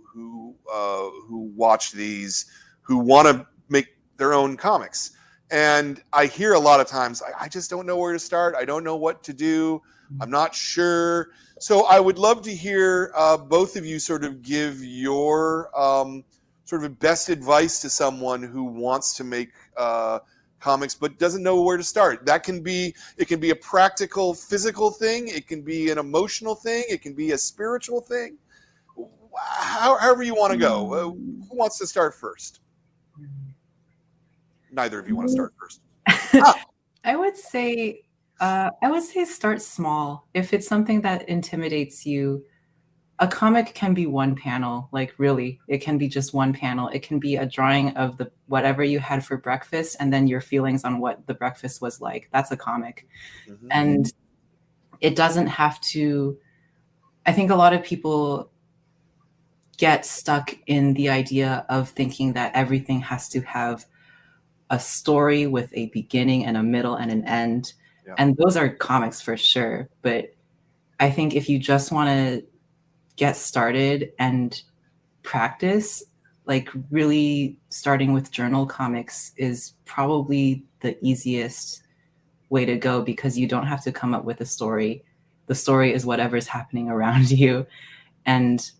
watch these who want to make their own comics. And I hear a lot of times, I just don't know where to start. I don't know what to do. I'm not sure. So I would love to hear both of you sort of give your sort of best advice to someone who wants to make comics but doesn't know where to start. It can be a practical, physical thing. It can be an emotional thing. It can be a spiritual thing. However you want to go. Who wants to start first? Neither of you want to start first. I would say start small. If it's something that intimidates you, a comic can be one panel, like really, it can be just one panel. It can be a drawing of whatever you had for breakfast and then your feelings on what the breakfast was like. That's a comic. Mm-hmm. And it doesn't have to, I think a lot of people get stuck in the idea of thinking that everything has to have a story with a beginning and a middle and an end. Yeah. And those are comics for sure. But I think if you just want to get started and practice, like really starting with journal comics is probably the easiest way to go because you don't have to come up with a story. The story is whatever's happening around you. And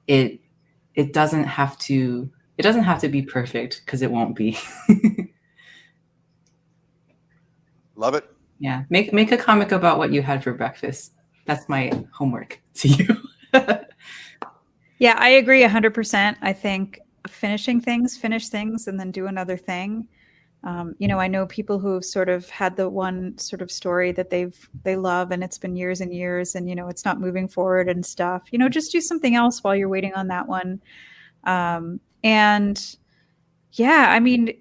it doesn't have to be perfect because it won't be. Love it. Yeah. Make a comic about what you had for breakfast. That's my homework to you. Yeah, I agree 100%. I think finish things and then do another thing. I know people who've sort of had the one sort of story that they love and it's been years and years and, it's not moving forward and stuff, just do something else while you're waiting on that one. And yeah, I mean,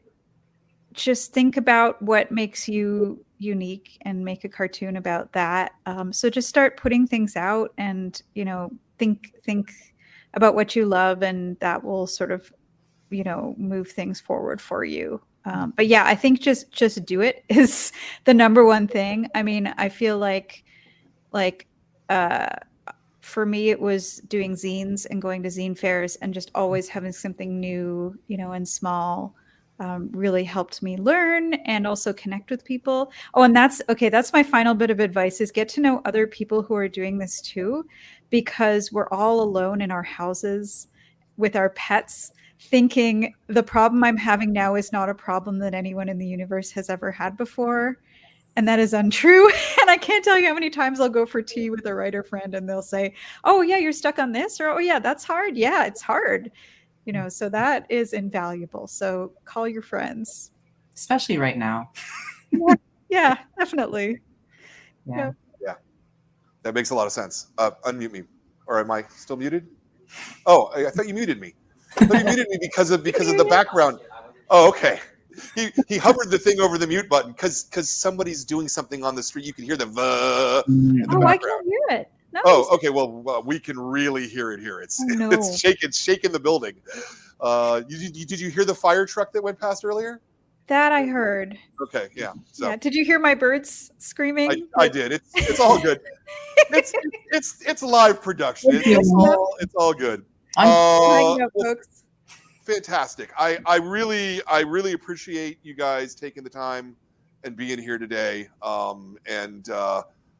just think about what makes you unique and make a cartoon about that. So just start putting things out and, think about what you love and that will sort of, move things forward for you. But yeah, I think just do it is the number one thing. I mean, I feel like for me, it was doing zines and going to zine fairs and just always having something new, and small really helped me learn and also connect with people. Oh, and that's my final bit of advice is get to know other people who are doing this too, because we're all alone in our houses with our pets thinking the problem I'm having now is not a problem that anyone in the universe has ever had before. And that is untrue. And I can't tell you how many times I'll go for tea with a writer friend and they'll say, oh yeah, you're stuck on this, or oh yeah, that's hard. Yeah, it's hard. So that is invaluable. So call your friends. Especially right now. Yeah, definitely. Yeah. That makes a lot of sense. Unmute me. Or am I still muted? Oh, I thought you muted me. I thought you muted me because of the background. Oh, okay. He hovered the thing over the mute button because somebody's doing something on the street. You can hear the in the background. I can hear it. Nice. Oh, okay. Well, we can really hear it here. It's shaking the building. Did you hear the fire truck that went past earlier? That I heard. Okay, yeah. So yeah. Did you hear my birds screaming? I did. It's all good. It's live production. It's all good. Folks. Fantastic. I really appreciate you guys taking the time and being here today. And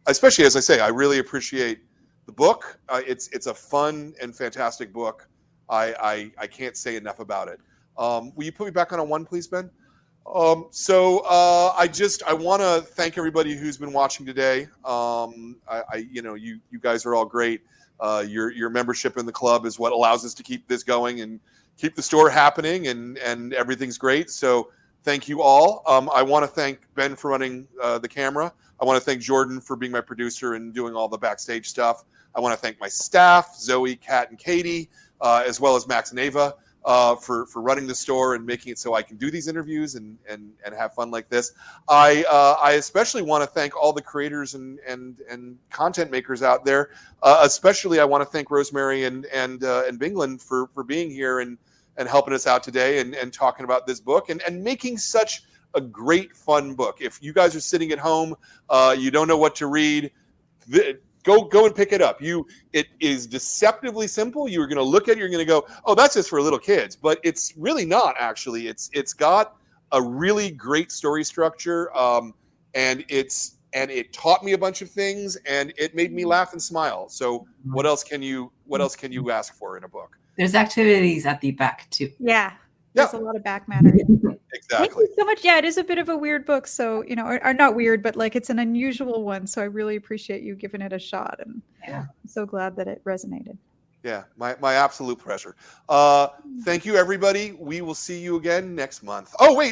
especially, as I say, I really appreciate the book. It's a fun and fantastic book. I can't say enough about it. Will you put me back on a 1, please, Ben? I want to thank everybody who's been watching today. You guys are all great. Your membership in the club is what allows us to keep this going and keep the store happening, and everything's great. So thank you all. I want to thank Ben for running the camera. I want to thank Jordan for being my producer and doing all the backstage stuff. I want to thank my staff, Zoe, Kat, and Katie, as well as Max and Ava. for running the store and making it so I can do these interviews and have fun like this. I especially want to thank all the creators and content makers out there. Especially I want to thank Rosemary and BINGLIN for being here and helping us out today and talking about this book and making such a great fun book. If you guys are sitting at home, you don't know what to read, go and pick it up. It is deceptively simple. You're going to look at it, you're going to go, oh, that's just for little kids, but it's really not. Actually, it's got a really great story structure, and it taught me a bunch of things, and it made me laugh and smile. So what else can you ask for in a book? There's activities at the back too. Yeah. There's a lot of back matter. Exactly. Thank you so much. Yeah, it is a bit of a weird book. So, or not weird, but like it's an unusual one. So I really appreciate you giving it a shot. And I'm so glad that it resonated. Yeah, my absolute pleasure. Thank you, everybody. We will see you again next month. Oh, wait.